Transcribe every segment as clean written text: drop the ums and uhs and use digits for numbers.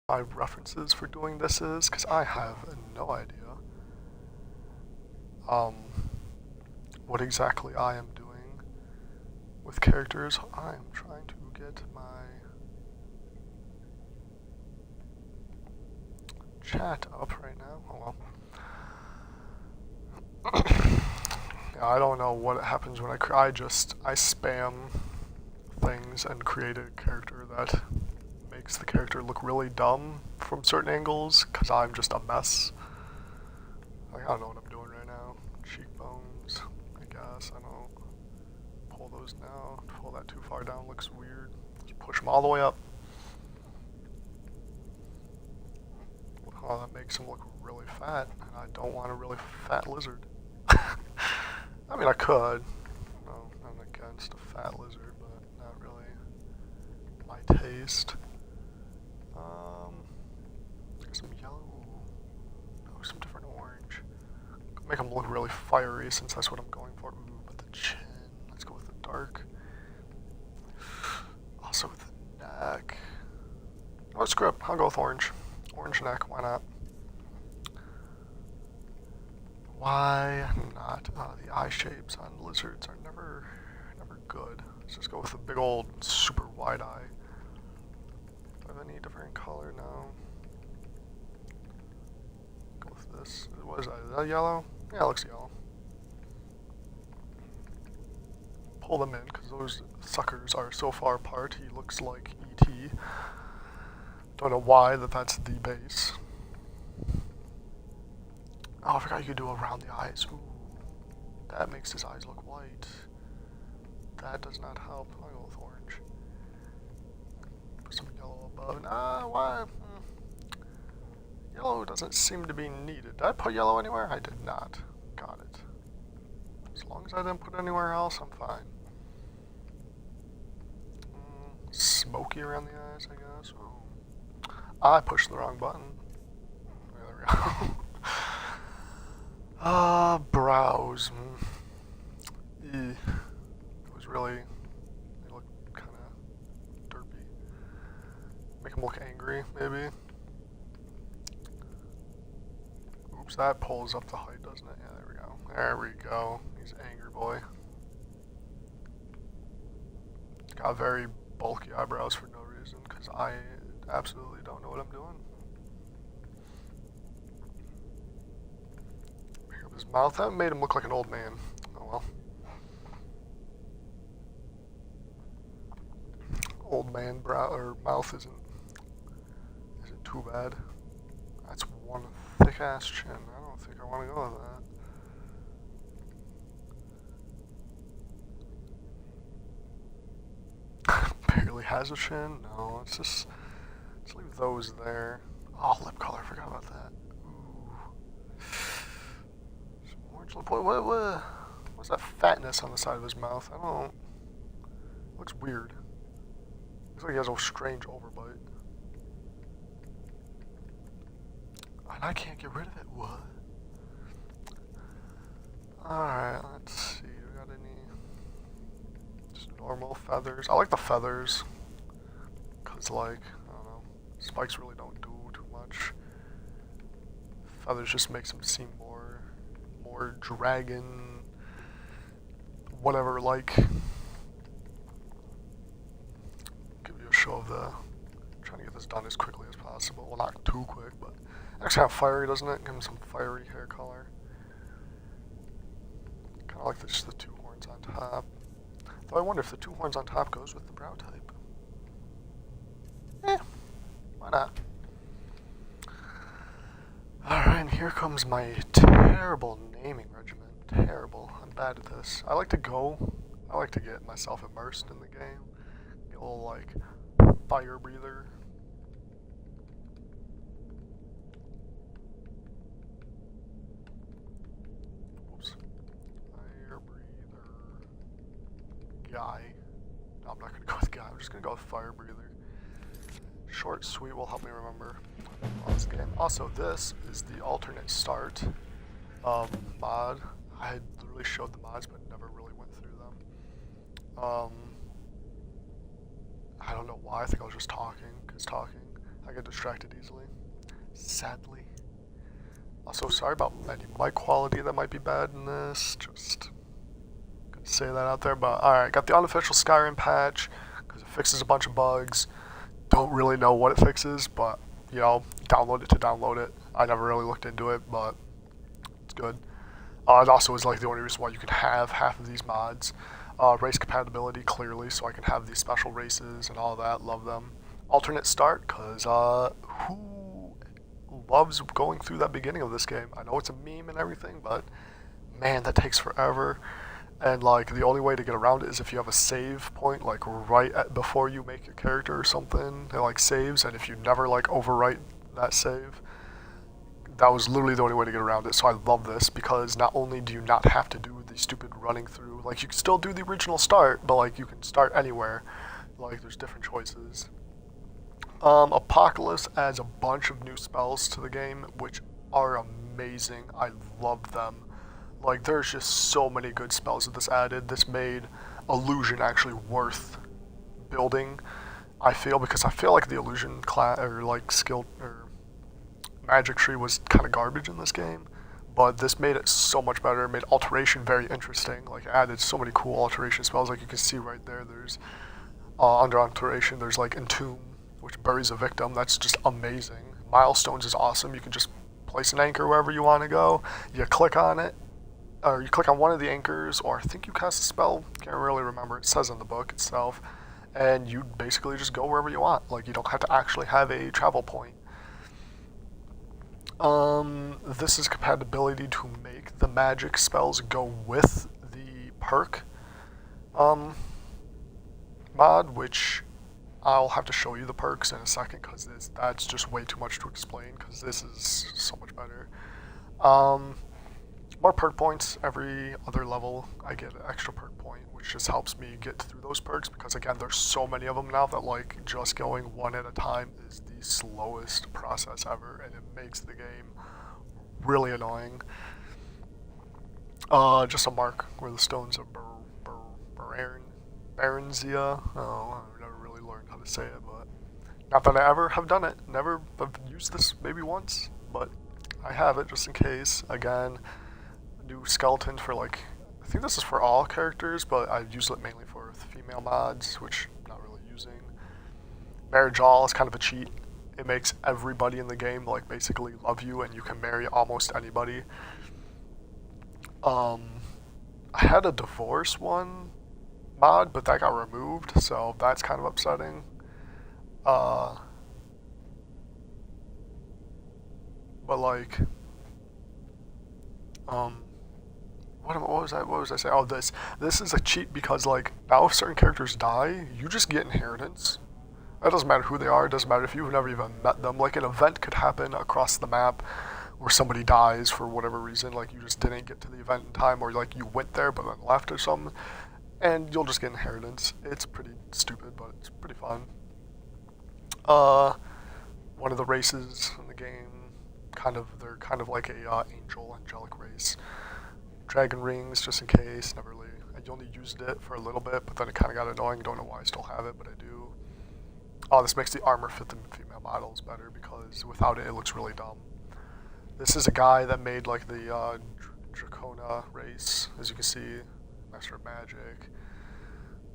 my references for doing this is, because I have no idea um, what exactly I am doing with characters. I am trying to get my chat up right now. Oh well. Yeah, I don't know what happens when I spam things and create a character that makes the character look really dumb from certain angles, because I'm just a mess. Like, I don't know what I'm doing right now. Cheekbones, I guess. I don't pull those now. Pull that too far down looks weird. Just push them all the way up. Oh, that makes him look really fat, and I don't want a really fat lizard. I mean, I could. No, I'm against a fat lizard, but not really my taste. Some yellow. Oh, some different orange. Make them look really fiery, since that's what I'm going for. Ooh, but the chin. Let's go with the dark. Also with the neck. Oh, screw it. I'll go with orange. Orange neck. Why not? Why not? The eye shapes on lizards are never good. Let's just go with a big old super wide eye. Do I have any different color? No. Go with this. What is that? Is that yellow? Yeah, it looks yellow. Pull them in, because those suckers are so far apart. He looks like E.T. Don't know why that's the base. Oh, I forgot you could do around the eyes. Ooh, that makes his eyes look white. That does not help. I'll go with orange. Put some yellow above. Nah, why? Yellow doesn't seem to be needed. Did I put yellow anywhere? I did not. Got it. As long as I didn't put it anywhere else, I'm fine. Smoky around the eyes, I guess. Ooh. I pushed the wrong button. There we go. Brows. It was really, they look kind of derpy. Make him look angry, maybe. Oops, that pulls up the height, doesn't it? Yeah, there we go. There we go. He's an angry boy. Got very bulky eyebrows for no reason, because I absolutely don't know what I'm doing. His mouth, that made him look like an old man. Oh well. Old man brow or mouth isn't too bad. That's one thick ass chin. I don't think I want to go with that. Barely has a chin. No, let's leave those there. Oh, lip color. I forgot about that. What's that fatness on the side of his mouth? I don't. Looks weird. Looks like he has a strange overbite. And I can't get rid of it. What? Alright, let's see. We got any. Just normal feathers. I like the feathers. Because, like, I don't know. Spikes really don't do too much. Feathers just makes them seem more dragon, whatever, like. Give you a show of the. Trying to get this done as quickly as possible. Well, not too quick, but actually kind of fiery, doesn't it? Give him some fiery hair color. Kind of like just the two horns on top. Though I wonder if the two horns on top goes with the brow type. Why not? Alright, and here comes my terrible naming regimen. Terrible. I'm bad at this. I like to get myself immersed in the game. Get a little, like, fire breather. Whoops. Fire breather. Guy. No, I'm not gonna go with guy. I'm just gonna go with fire breather. Short, sweet will help me remember on this game. Also, this is the alternate start mod. I had literally showed the mods, but never really went through them. I don't know why. I think I was just talking. I get distracted easily. Sadly. Also, sorry about any mic quality that might be bad in this. Just gonna say that out there. But alright, got the unofficial Skyrim patch because it fixes a bunch of bugs. Don't really know what it fixes, but you know, download it to download it. I never really looked into it, but it's good. It also is like the only reason why you can have half of these mods. Race compatibility, clearly, so I can have these special races and all that. Love them. Alternate start, because who loves going through that beginning of this game? I know it's a meme and everything, but man, that takes forever. And like the only way to get around it is if you have a save point like before you make your character or something. It like saves, and if you never like overwrite that save, that was literally the only way to get around it. So I love this because not only do you not have to do the stupid running through, like you can still do the original start, but like you can start anywhere. Like there's different choices. Apocalypse adds a bunch of new spells to the game, which are amazing. I love them. Like there's just so many good spells that this added. This made illusion actually worth building, I feel, because I feel like the illusion class or like skill or magic tree was kind of garbage in this game, but this made it so much better. It made alteration very interesting. Like it added so many cool alteration spells. Like you can see right there, there's under alteration, there's like entomb, which buries a victim. That's just amazing. Milestones is awesome. You can just place an anchor wherever you want to go. You click on it, or you click on one of the anchors, or I think you cast a spell. Can't really remember. It says in the book itself, and you basically just go wherever you want. Like you don't have to actually have a travel point. This is compatibility to make the magic spells go with the perk mod, which I'll have to show you the perks in a second because that's just way too much to explain because this is so much better. More perk points. Every other level I get an extra perk point, which just helps me get through those perks because again there's so many of them now that like just going one at a time is the slowest process ever, and it makes the game really annoying. Just a mark where the stones of Baronzia. Oh, I've never really learned how to say it, but not that I ever have done it. Never have used this maybe once, but I have it just in case. Again, new skeleton for like, I think this is for all characters, but I use it mainly for female mods, which I'm not really using. Marriage all is kind of a cheat. It makes everybody in the game like basically love you, and you can marry almost anybody. I had a divorce one mod, but that got removed, so that's kind of upsetting. But like, what was I saying? Oh, this is a cheat because like now if certain characters die, you just get inheritance. It doesn't matter who they are. It doesn't matter if you've never even met them. Like an event could happen across the map where somebody dies for whatever reason. Like you just didn't get to the event in time, or like you went there but then left or something, and you'll just get inheritance. It's pretty stupid, but it's pretty fun. One of the races in the game, they're kind of like a angelic race. Dragon rings, just in case. Never really. I only used it for a little bit, but then it kind of got annoying. Don't know why I still have it, but I do. Oh, this makes the armor fit the female models better because without it, it looks really dumb. This is a guy that made like the Dracona race, as you can see, Master of Magic.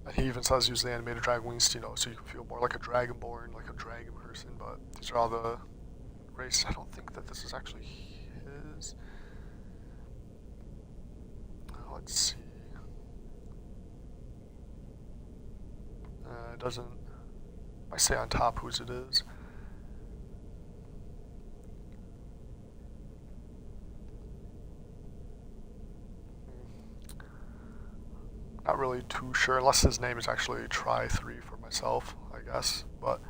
And he even says use the animated dragon wings, you know, so you can feel more like a dragonborn, like a dragon person. But these are all the races. I don't think that this is actually his. Let's see. It doesn't. I say on top whose it is. Not really too sure, unless his name is actually Try3 for myself, I guess. But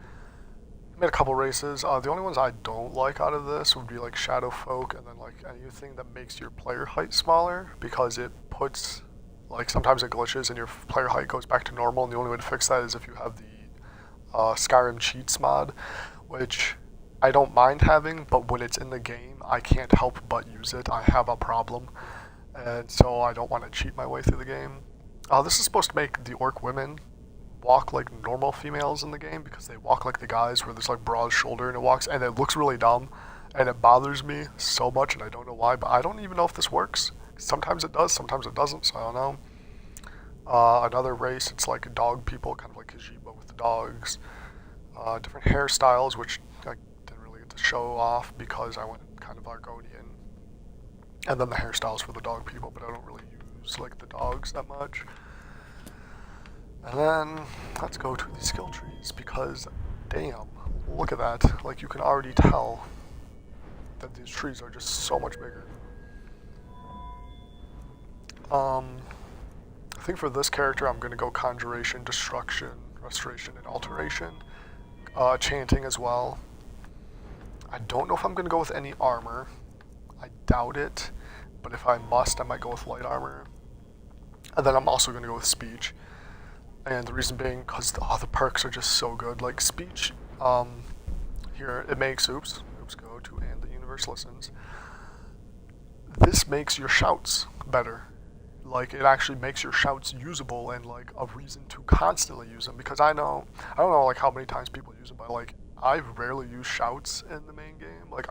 I made a couple races. The only ones I don't like out of this would be like Shadow Folk, and then like anything that makes your player height smaller, because it puts, like sometimes it glitches and your player height goes back to normal, and the only way to fix that is if you have the Skyrim cheats mod, which I don't mind having, but when it's in the game, I can't help but use it. I have a problem, and so I don't want to cheat my way through the game. This is supposed to make the orc women walk like normal females in the game because they walk like the guys where there's like broad shoulder and it walks and it looks really dumb and it bothers me so much and I don't know why, but I don't even know if this works. Sometimes it does, sometimes it doesn't, so I don't know. Another race, it's like dog people, kind of like Kajiba with the dogs. Different hairstyles, which I didn't really get to show off because I went kind of Argonian. And then the hairstyles for the dog people, but I don't really use like the dogs that much. And then let's go to the skill trees because damn, look at that. Like you can already tell that these trees are just so much bigger. I think for this character I'm going to go Conjuration, Destruction, Restoration, and Alteration. Chanting as well. I don't know if I'm going to go with any armor. I doubt it. But if I must, I might go with light armor. And then I'm also going to go with Speech. And the reason being because the perks are just so good. Like Speech, here it makes, oops, go to and the universe listens. This makes your shouts better. Like it actually makes your shouts usable and like a reason to constantly use them because I don't know like how many times people use them, but like I rarely use shouts in the main game. Like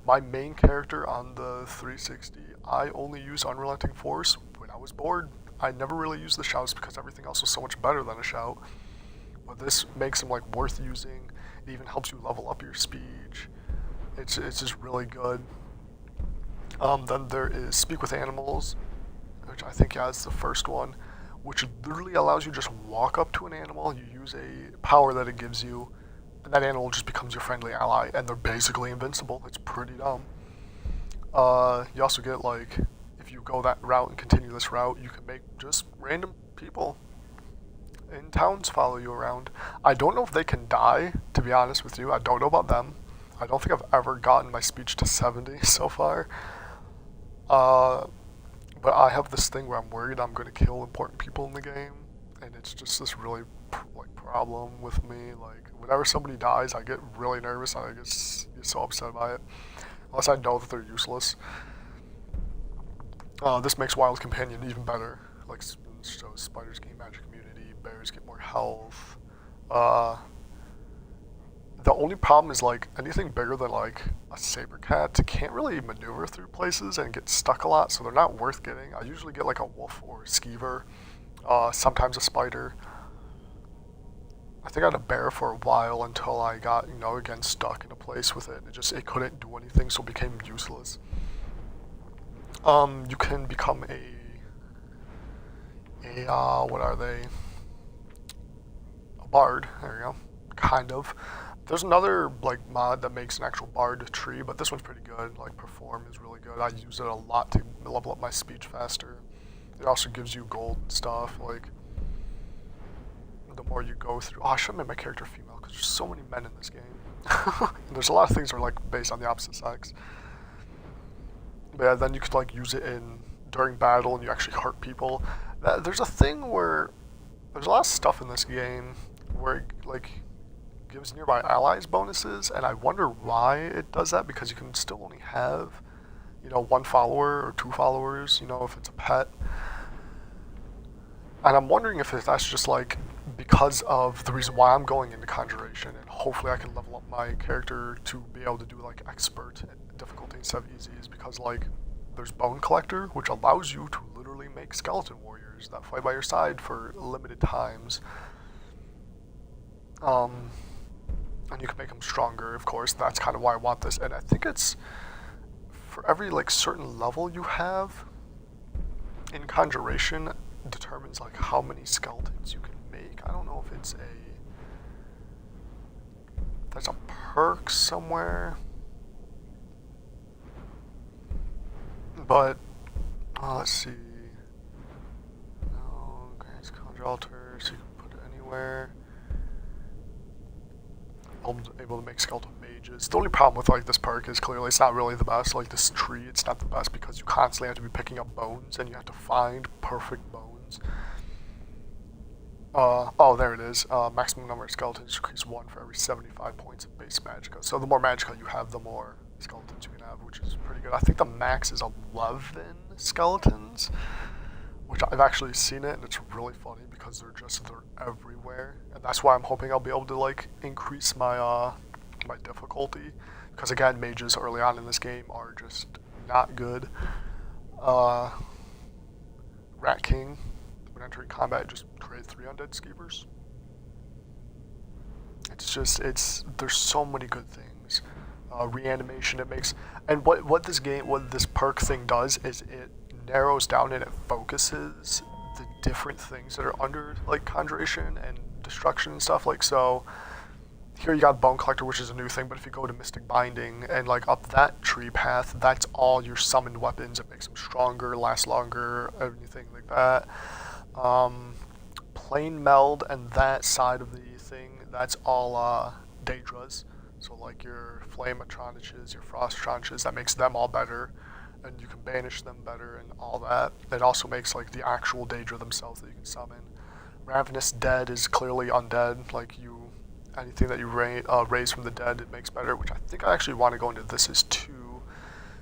my main character on the 360, I only use Unrelenting Force when I was bored. I never really used the shouts because everything else was so much better than a shout. But this makes them like worth using. It even helps you level up your speech. It's just really good. Then there is Speak with Animals, which I think is the first one, which literally allows you to just walk up to an animal, you use a power that it gives you, and that animal just becomes your friendly ally, and they're basically invincible. It's pretty dumb. You also get, like, if you go that route and continue this route, you can make just random people in towns follow you around. I don't know if they can die, to be honest with you. I don't know about them. I don't think I've ever gotten my speech to 70 so far. But I have this thing where I'm worried I'm going to kill important people in the game, and it's just this really problem with me. Like whenever somebody dies, I get really nervous and I get so upset by it, unless I know that they're useless. This makes Wild Companion even better. Like so spiders gain magic immunity, bears get more health. The only problem is like anything bigger than like a saber cat can't really maneuver through places and get stuck a lot, so they're not worth getting. I usually get like a wolf or a skeever, sometimes a spider. I think I had a bear for a while until I got, again stuck in a place with it. It couldn't do anything, so it became useless. You can become what are they? A bard. There you go. Kind of. There's another like mod that makes an actual bard tree, but this one's pretty good. Like Perform is really good. I use it a lot to level up my speech faster. It also gives you gold and stuff. Like the more you go through. Oh, I should have made my character female because there's so many men in this game. And there's a lot of things that are like based on the opposite sex. But yeah, then you could like use it during battle and you actually hurt people. There's a thing where there's a lot of stuff in this game where it, like gives nearby allies bonuses, and I wonder why it does that because you can still only have, one follower or two followers, if it's a pet. And I'm wondering if that's just like because of the reason why I'm going into Conjuration, and hopefully I can level up my character to be able to do like expert difficulty instead of easy, is because like there's Bone Collector, which allows you to literally make skeleton warriors that fight by your side for limited times. And you can make them stronger, of course. That's kind of why I want this. And I think it's for every like certain level you have in Conjuration determines like how many skeletons you can make. I don't know if there's a perk somewhere, but let's see. No, grants conjure altar, so you can put it anywhere. I'm able to make skeleton mages. The only problem with like this perk is clearly it's not really the best. Like this tree, it's not the best because you constantly have to be picking up bones and you have to find perfect bones. Oh, there it is. Maximum number of skeletons increase 1 for every 75 points of base magicka. So the more magicka you have, the more skeletons you can have, which is pretty good. I think the max is 11 skeletons, which I've actually seen it, and it's really funny because they're everywhere, and that's why I'm hoping I'll be able to like increase my difficulty, because again, mages early on in this game are just not good. Uh, Rat King, when entering combat, just create 3 undead skeevers. There's so many good things. Reanimation it makes, and what this perk thing does is it narrows down and it focuses the different things that are under like conjuration and destruction and stuff. Like so, here you got Bone Collector, which is a new thing, but if you go to Mystic Binding and like up that tree path, that's all your summoned weapons. It makes them stronger, last longer, anything like that. Plane Meld and that side of the thing, that's all Daedras. So like your Flame Atroniches, your Frost Atroniches, that makes them all better, and you can banish them better and all that. It also makes like the actual Daedra themselves that you can summon. Ravenous Dead is clearly undead, like anything that you raise from the dead, it makes better, which I think I actually want to go into this as 2,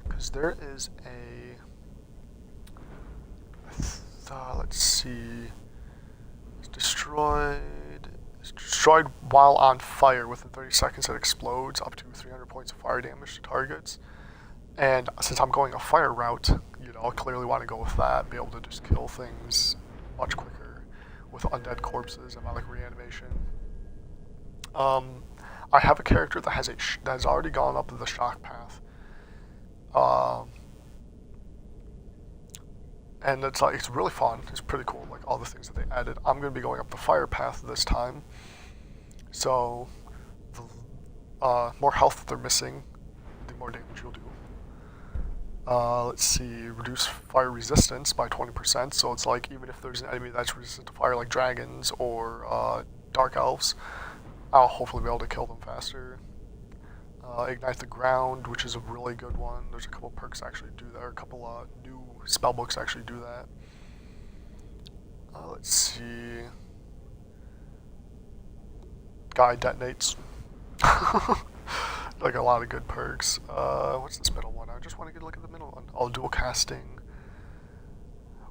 because there is let's see, it's destroyed while on fire. Within 30 seconds it explodes, up to 300 points of fire damage to targets. And since I'm going a fire route, I clearly want to go with that, be able to just kill things much quicker with undead corpses and like reanimation. I have a character that has already gone up the shock path, and it's really fun. It's pretty cool, like all the things that they added. I'm gonna be going up the fire path this time, so the more health that they're missing, the more damage you'll do. Let's see, reduce fire resistance by 20%. So it's like even if there's an enemy that's resistant to fire, like dragons or dark elves, I'll hopefully be able to kill them faster. Ignite the Ground, which is a really good one. There's a couple perks that actually do that, or a couple new spellbooks actually do that. Let's see. Guy detonates. Like a lot of good perks. What's this middle one? I just want to get a look at the middle one. Oh, dual casting.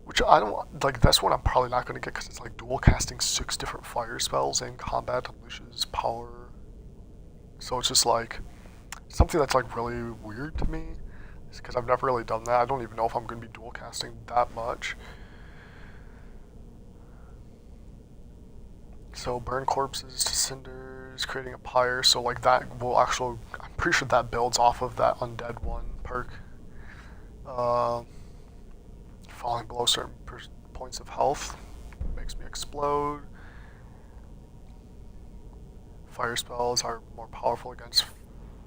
Which I don't like. This one I'm probably not going to get because it's like dual casting 6 different fire spells in combat unleashes power. So it's just like something that's like really weird to me, because I've never really done that. I don't even know if I'm going to be dual casting that much. So burn corpses to cinders, creating a pyre. So like that will actually, I'm pretty sure that builds off of that undead one perk. Falling below certain points of health makes me explode. Fire spells are more powerful against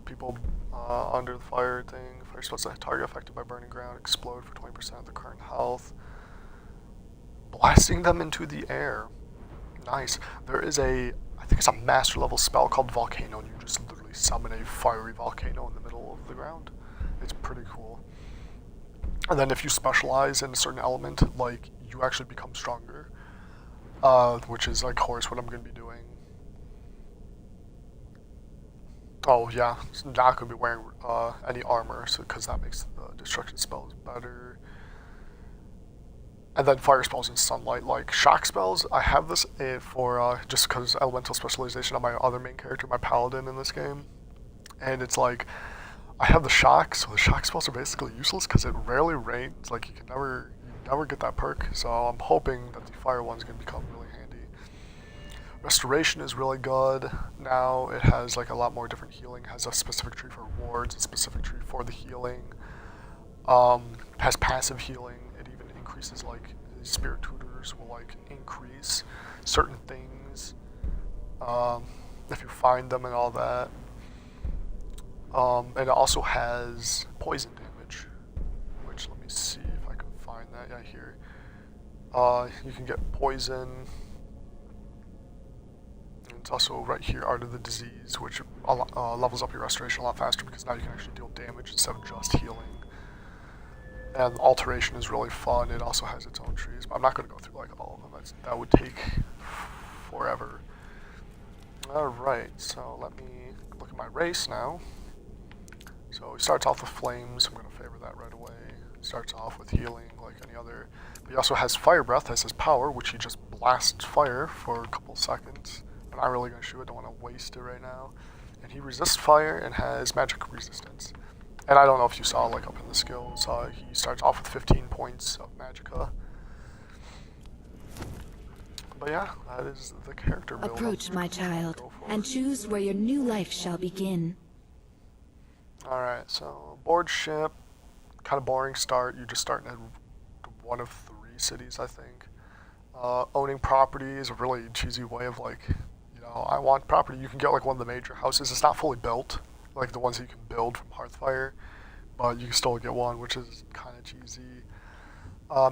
people under the fire thing. Fire spells that target affected by burning ground explode for 20% of the current health. Blasting them into the air. Nice. There is I think it's a master level spell called Volcano, and you just literally summon a fiery volcano in the middle of the ground. It's pretty cool. And then if you specialize in a certain element, like, you actually become stronger, which is, like, of course, what I'm going to be doing. Oh, yeah, not going to be wearing any armor, because that makes the destruction spells better. And then fire spells and sunlight, like shock spells. I have this for just because elemental specialization on my other main character, my paladin in this game, and it's like I have the shock, so the shock spells are basically useless because it rarely rains. Like you never get that perk. So I'm hoping that the fire one's gonna become really handy. Restoration is really good now. It has like a lot more different healing. It has a specific tree for wards, a specific tree for the healing. Has passive healing. Increases, like spirit tutors will like increase certain things if you find them and all that. And it also has poison damage, which let me see if I can find that. Yeah, here. You can get poison. And it's also right here, Art of the Disease, which levels up your restoration a lot faster because now you can actually deal damage instead of just healing. And alteration is really fun. It also has its own trees, but I'm not going to go through like all of them. That would take forever. Alright, so let me look at my race now. So he starts off with flames. I'm going to favor that right away. starts off with healing like any other. But he also has fire breath as his power, which he just blasts fire for a couple seconds. I'm not really gonna shoot it, don't want to waste it right now. And he resists fire and has magic resistance. And I don't know if you saw like up in the skills, he starts off with 15 points of magicka. But yeah, that is the character build. Approach, my child, and choose where your new life shall begin. Alright, so board ship, kind of boring start. You just start in one of 3 cities, I think. Owning property is a really cheesy way of like, you know, I want property. You can get like one of the major houses. It's not fully built, like the ones that you can build from Hearthfire, but you can still get one, which is kind of cheesy.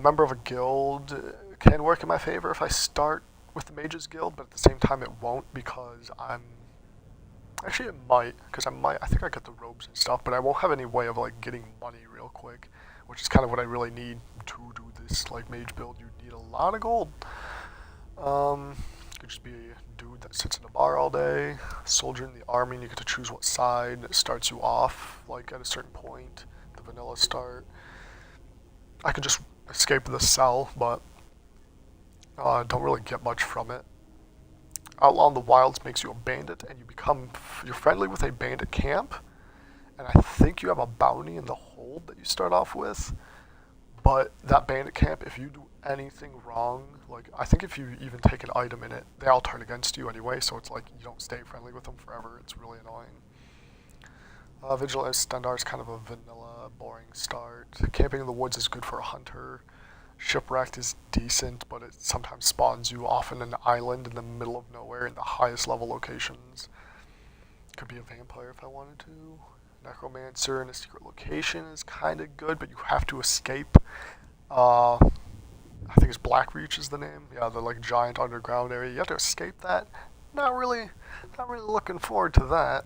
Member of a guild can work in my favor if I start with the Mages Guild, but at the same time it won't because actually it might, because I think I get the robes and stuff, but I won't have any way of like getting money real quick, which is kind of what I really need to do this like mage build. You need a lot of gold. You could just be a dude that sits in a bar all day, soldier in the army, and you get to choose what side starts you off, like at a certain point, the vanilla start. I could just escape the cell, but don't really get much from it. Outlaw in the Wilds makes you a bandit, and you're friendly with a bandit camp, and I think you have a bounty in the hold that you start off with. But that bandit camp, if you do anything wrong, like I think if you even take an item in it, they all turn against you anyway, so it's like you don't stay friendly with them forever. It's really annoying. Vigilant Stendar is kind of a vanilla, boring start. Camping in the woods is good for a hunter. Shipwrecked is decent, but it sometimes spawns you off in an island in the middle of nowhere in the highest level locations. Could be a vampire if I wanted to. Necromancer in a secret location is kind of good, but you have to escape. I think it's Blackreach is the name. Yeah, the like giant underground area. You have to escape that. Not really looking forward to that,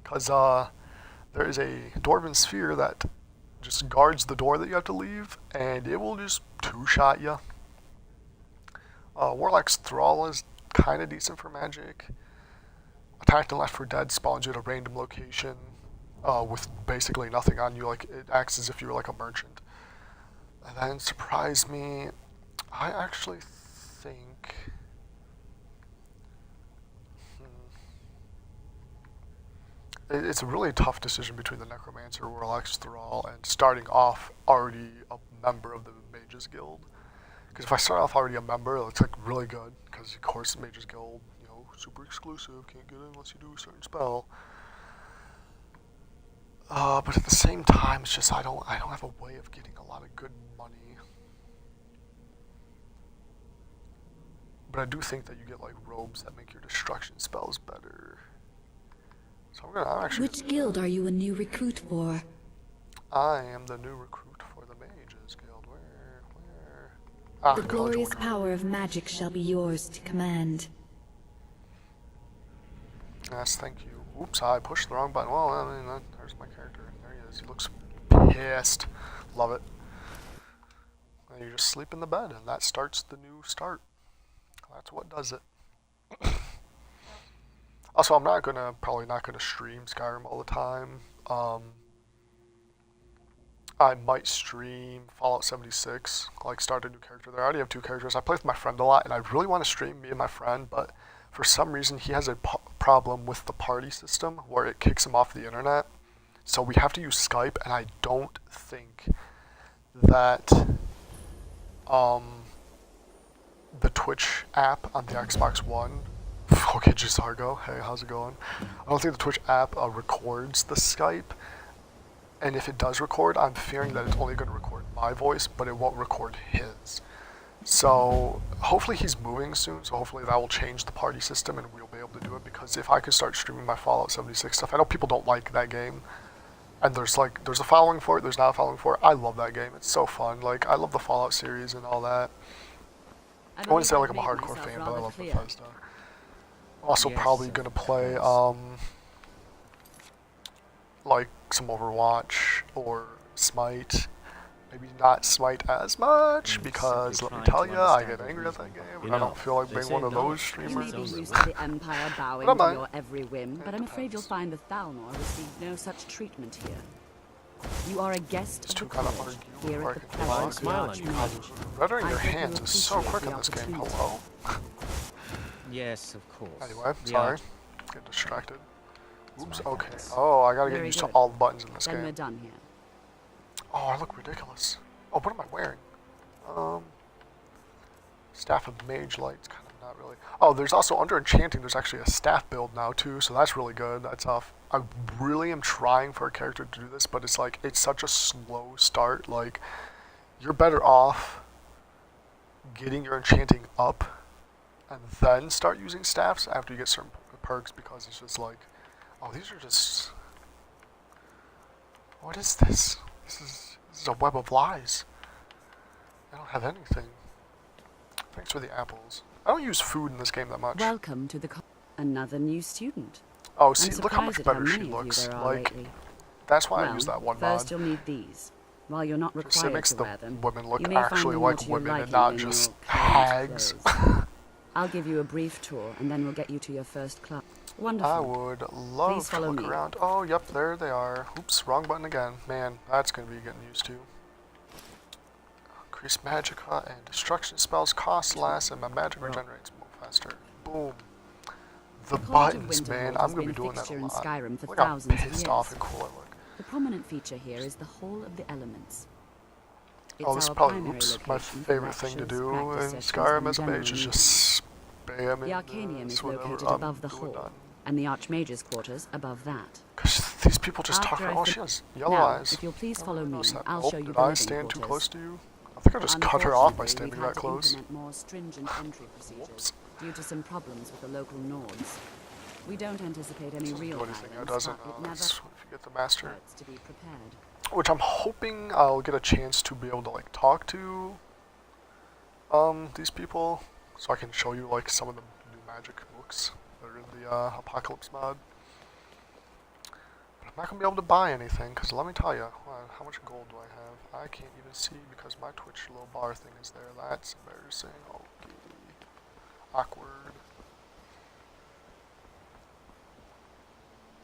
because there is a dwarven sphere that just guards the door that you have to leave, and it will just two-shot you. Warlock's Thrall is kind of decent for magic. Attacked and Left for Dead spawns you at a random location with basically nothing on you. Like it acts as if you were like a merchant. And then Surprise Me, I actually think it's a really tough decision between the Necromancer, Warlock's Thrall, and starting off already a member of the Mages Guild. Because if I start off already a member, it's like really good. Because of course, the Mages Guild, you know, super exclusive, can't get in unless you do a certain spell. But at the same time, it's just I don't have a way of getting a lot of good money. But I do think that you get like robes that make your destruction spells better. So I'm actually. Which guild are you a new recruit for? I am the new recruit for the Mages Guild. Where? Ah, the glorious power of magic shall be yours to command. Yes, thank you. Oops, I pushed the wrong button. Well, I mean, there's my character. There he is. He looks pissed. Love it. And you just sleep in the bed, and that starts the new start. That's what does it. Also, I'm probably not gonna stream Skyrim all the time. I might stream Fallout 76, like start a new character there. I already have 2 characters. I play with my friend a lot, and I really want to stream me and my friend, but for some reason he has a problem with the party system where it kicks him off the internet. So we have to use Skype, and I don't think that the Twitch app on the Xbox One. Okay, Gisargo, hey, how's it going? I don't think the Twitch app records the Skype, and if it does record, I'm fearing that it's only going to record my voice, but it won't record his. So hopefully he's moving soon, so hopefully that will change the party system and we'll be able to do it, because if I could start streaming my Fallout 76 stuff, I know people don't like that game, and there's a following for it, there's not a following for it. I love that game, it's so fun. Like, I love the Fallout series and all that. I wouldn't say like I'm a hardcore fan, but I love Bethesda. I'm also probably gonna play like some Overwatch or Smite. Maybe not Smite as much, because let me tell you, I get angry at that game. I don't feel like being one of those streamers. You may be used to the Empire bowing to your every whim, but I'm afraid you'll find the Thalmor received no such treatment here. You are a guest These of two the kind of college, argue here or I at the can presence of the smile on you. Archmage. Rendering I your hope you hands is so appreciate quick the in this game. opportunity. Hello? Yes, of course. Anyway, The sorry. art- Get distracted. Oops, my okay. bad. Oh, I gotta get Very used to good. all the buttons in this Then we're game. done here. Oh, I look ridiculous. Oh, what am I wearing? Staff of Mage Light's kind of not really. Oh, there's also under Enchanting, there's actually a staff build now too, so that's really good. That's off. I really am trying for a character to do this, but it's like, it's such a slow start. Like, you're better off getting your Enchanting up and then start using staffs after you get certain perks, because it's just like, oh, these are just. What is this? This is a web of lies. I don't have anything. Thanks for the apples. I don't use food in this game that much. Welcome to the another new student. Oh, I'm see, look how much surprised at better she many of you looks. there are Like, lately. that's why I Well, use that one first mod. you'll need these. While you're not Just it required makes to the wear them, women look you may actually find them more like to your women and liking not than just your current hags. clothes. I'll give you a brief tour, and then we'll get you to your first club. Wonderful. I would love Please to follow look me. around. Oh, yep, there they are. Oops, wrong button again. Man, that's going to be getting used to. Increase magicka and destruction spells cost less, and my magic regenerates move faster. Boom. The College of buttons, Winterhold man. has I'm going to been be a doing that a fixture in lot. Skyrim for Look how thousands of pissed years. off and cool I look. The prominent feature here is the Hall of the Elements. It's Oh, this is our probably, primary oops, my location for favorite thing to lectures, do practice in sessions, Skyrim and as a general mage is meetings. just spam The Arcanium is whatever located I'm above the doing hall, done. and the Archmage's quarters above that. Because these people just talk After about, I oh, fin- she has yellow Now, eyes. if you'll please I follow really me, noticed that. I'll Oh, show you did the I living stand too close quarters. to you? I think I just cut her off by Unfortunately, standing we've had that to close. implement more stringent entry procedures Whoops. due to some problems with the local Nords. We don't anticipate any Doesn't real do anything. It violence, doesn't. but it never If you get the master. hurts to be prepared. Which I'm hoping I'll get a chance to be able to like talk to these people, so I can show you like some of the new magic books that are in the Apocalypse mod. But I'm not gonna be able to buy anything, because let me tell you, how much gold do I have? I can't even see because my Twitch low bar thing is there. That's embarrassing. Okay. Awkward.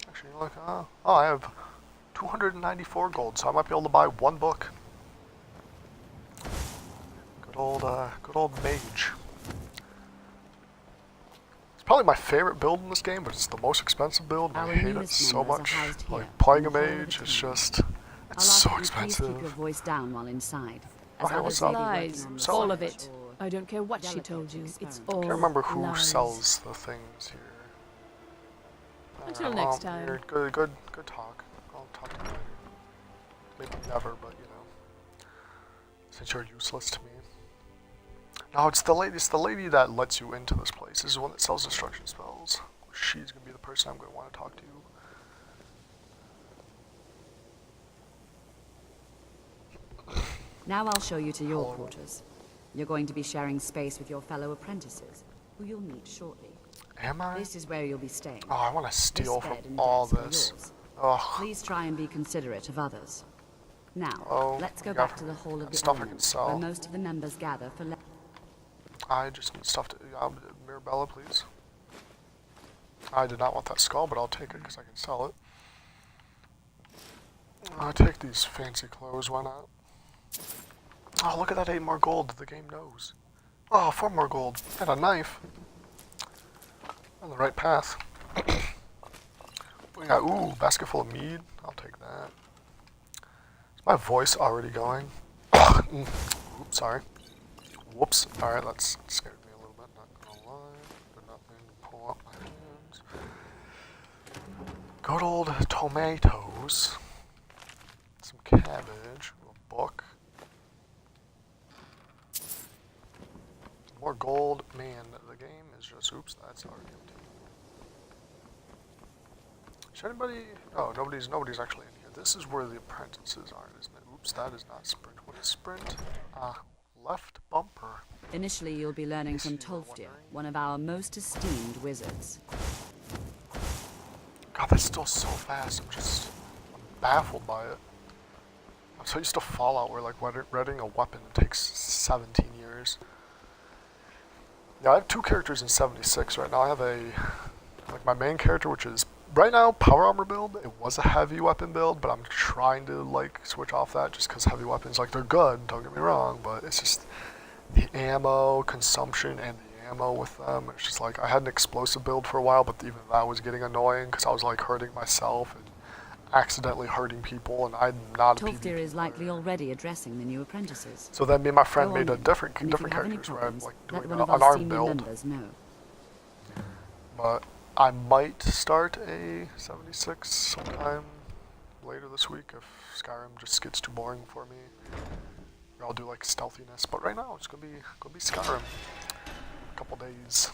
Actually, look, oh, I have 294 gold, so I might be able to buy one book. Good old mage. It's probably my favorite build in this game, but it's the most expensive build, and I Our hate it newest so members are much. housed here, Like, playing a in the hall of mage the is town. just, I'll it's ask so that you please keep your expensive. voice down while inside. as Okay, what's others may up? be working Lies, on So- all of research it. or I don't care what she delicate told you. It's experiment. all I can't remember who lies. sells the things here. Until Alright, next well, time. you're good talk. I'll talk to you later. Maybe never, but you know, since you're useless to me. No, it's the lady that lets you into this place. This is the one that sells destruction spells. She's gonna be the person I'm gonna want to talk to. Now I'll show you to your Hello. quarters. You're going to be sharing space with your fellow apprentices, who you'll meet shortly. Am I? This is where you'll be staying. Oh, I want to This steal bed from and all desk are this. yours. Ugh. Please try and be considerate of others. Now, Oh, let's go you back got to the Hall of the stuff I can Elements, where sell. most of the members gather for I just need stuff to. Mirabella, please. I did not want that skull, but I'll take it because I can sell it. I'll take these fancy clothes, why not? Oh, look at that 8 more gold. The game knows. Oh, 4 more gold. And a knife. On the right path. We got, ooh, basket full of mead. I'll take that. Is my voice already going? Oops, sorry. Whoops. Alright, that scared me a little bit, not gonna lie. Did not mean to pull up my hands. Good old tomatoes. Some cabbage. A book. More gold. Man, the game is just, oops, that's already empty. Is anybody, oh, nobody's actually in here. This is where the apprentices are, isn't it? Oops, that is not sprint. What is sprint? Left bumper. Initially, you'll be learning from In case you were Tolfdir, wondering. one of our most esteemed wizards. God, that's still so fast. I'm baffled by it. I'm so used to Fallout where like readying a weapon takes 17 years. Yeah, I have 2 characters in 76 right now. I have like my main character, which is right now, power armor build, it was a heavy weapon build, but I'm trying to like switch off that just because heavy weapons, like, they're good, don't get me wrong, but it's just the ammo consumption and the ammo with them. It's just like, I had an explosive build for a while, but even that was getting annoying because I was like hurting myself and accidentally hurting people, and I'm not a Tolfdir PvP is likely player. already addressing the new apprentices. So then me and my friend Go on made a then, different and if you have any characters where I'm problems, like let doing one an of our unarmed senior build. members know. But I might start a 76 sometime later this week if Skyrim just gets too boring for me. Or I'll do like stealthiness, but right now it's gonna be Skyrim. A couple days.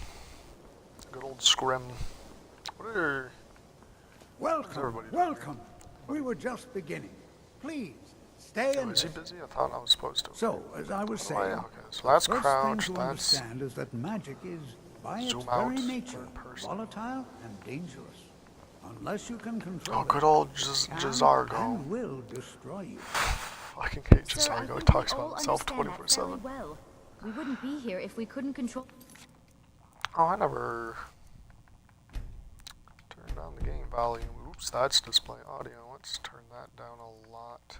Good old Scrim. What are Welcome, everybody doing welcome. We were just beginning. Please, stay Oh, and is he listen. busy? I thought I was supposed to. So, as I was Oh, yeah, saying, okay. So that's the first crouch, thing to that's understand is that magic is, by its zoom out, very nature, third person. volatile and dangerous. Unless you can control Oh, it, good old it can Jazargo. and will destroy you. Fucking hate Sir, I Jazargo. He think talks we all about himself understand that 24/7. fairly well. We wouldn't be here if we couldn't control. Oh, I never turned down the game volume. Oops, that's display audio. Let's turn that down a lot.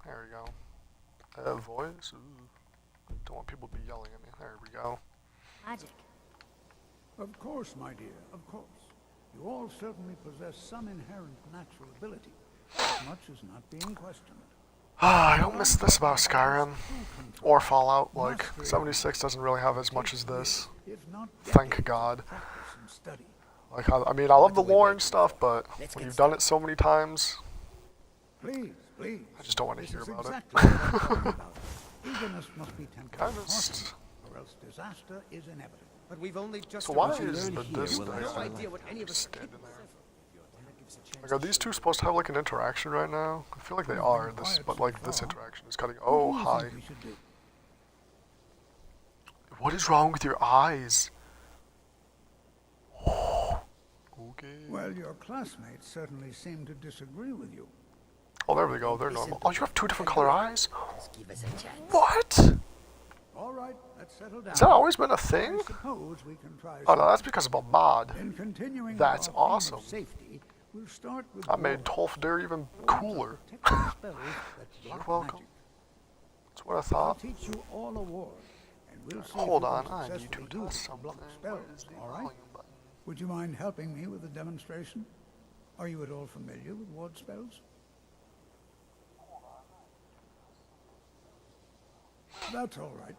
There we go. Voice. Ooh. Don't want people to be yelling at me. There we go. Magic. Of course, my dear, of course. You all certainly possess some inherent natural ability, as much as not being questioned. I don't miss this about Skyrim or Fallout. Like, 76 doesn't really have as much as this. Thank God. Like, I mean, I love the lore and stuff, but when you've done it so many times, Please, please. I just don't want to This hear is about exactly what I'm talking about. Eagerness must be tempered Kind with of caution, st- or else disaster is inevitable. But we've only just So why arrived. is Learn the here this will guy have no idea what any of us are standing capable there? of. Like, are these two supposed to have like an interaction right now? I feel like they are. This, but like this interaction is cutting. Oh, What do you hi. think we should do? What is wrong with your eyes? Okay. Well, your classmates certainly seem to disagree with you. Oh, there we go. They're normal. Oh, you have two different color eyes? Give us a chance. What? All right, let's settle down. Has that always been a thing? I suppose we can try. Oh no, that's because of a mod. In continuing That's with our theme awesome. of safety, we'll start with I made wards. Tolfdir even Wards are cooler. protective spells that You're block welcome. magic. That's what I I'll thought. teach you all a ward, and we'll see if Hold you on, can I need to successfully test use it to something. block Where spells. is the All right. volume button? Would you mind helping me with a demonstration? Are you at all familiar with ward spells? That's all right.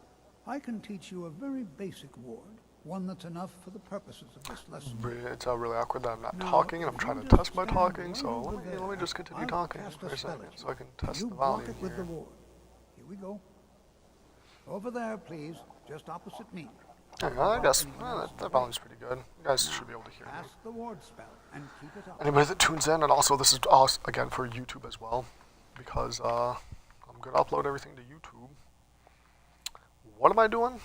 I can teach you a very basic ward, one that's enough for the purposes of this lesson. It's really awkward that I'm not Now, talking and I'm if trying you to just test my stand talking, right so over let me there, just continue I'll talking cast for a spell second at so I can test you the block volume it with the here. ward. Here we go. Over there, please, just opposite me. Hang on, I guess that volume's pretty good. You guys should be able to hear me. Cast the ward spell and keep it up. Anybody that tunes in, and also this is also, again for YouTube as well, because I'm gonna upload everything to YouTube. What am I doing?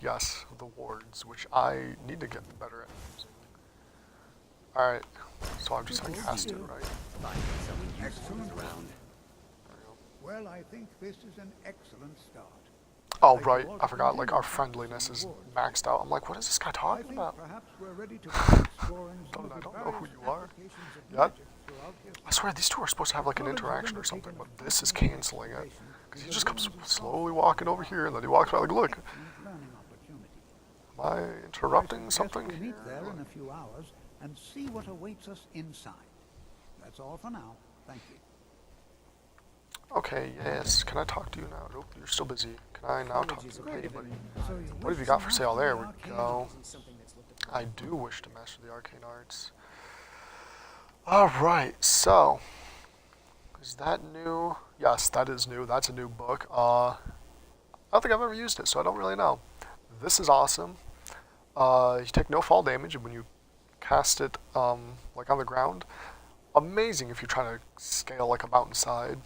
Yes, the wards, which I need to get better at using. Alright, so I'm just gonna cast it, right? Excellent round. Well, I think this is an excellent start. Oh, right, I forgot, like, our friendliness is maxed out. I'm like, what is this guy I talking think about? perhaps we're ready to begin exploring some of I the don't know who various you are. applications of Yep. magic throughout history. I swear, these two are supposed to have, like, an interaction or something, but this is canceling it. Because he just comes slowly walking over here, and then he walks by, like, look, Excellent learning opportunity. am I interrupting something We'll meet here? there in a few hours and see what awaits us inside. That's all for now. Thank you. Okay, yes. Can I talk to you now? Nope, you're still busy. Can I now talk to you? Hey, buddy. So you What have wish you got to for sale? master There the we arcane go. arts. Something that's looked upon. I do wish to master the arcane arts. Alright, so. Is that new? Yes, that is new. That's a new book. I don't think I've ever used it, so I don't really know. This is awesome. You take no fall damage when you cast it like on the ground. Amazing if you're trying to scale like a mountainside.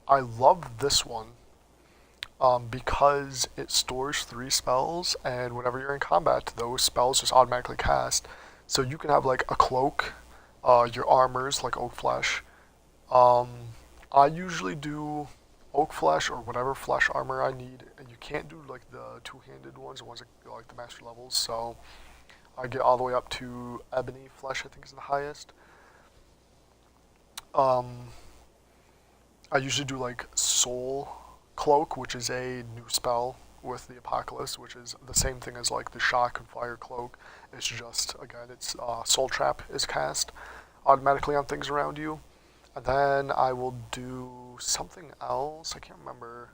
I love this one because it stores 3 spells, and whenever you're in combat, those spells just automatically cast. So you can have like a cloak, your armors like oak flesh. I usually do oak flesh or whatever flesh armor I need, and you can't do like the two-handed ones, the ones that like the master levels. So I get all the way up to Ebony Flesh, I think is the highest. I usually do like Soul Cloak, which is a new spell with the Apocalypse, which is the same thing as like the Shock and Fire Cloak. It's just, again, it's Soul Trap is cast automatically on things around you. And then I will do something else. I can't remember.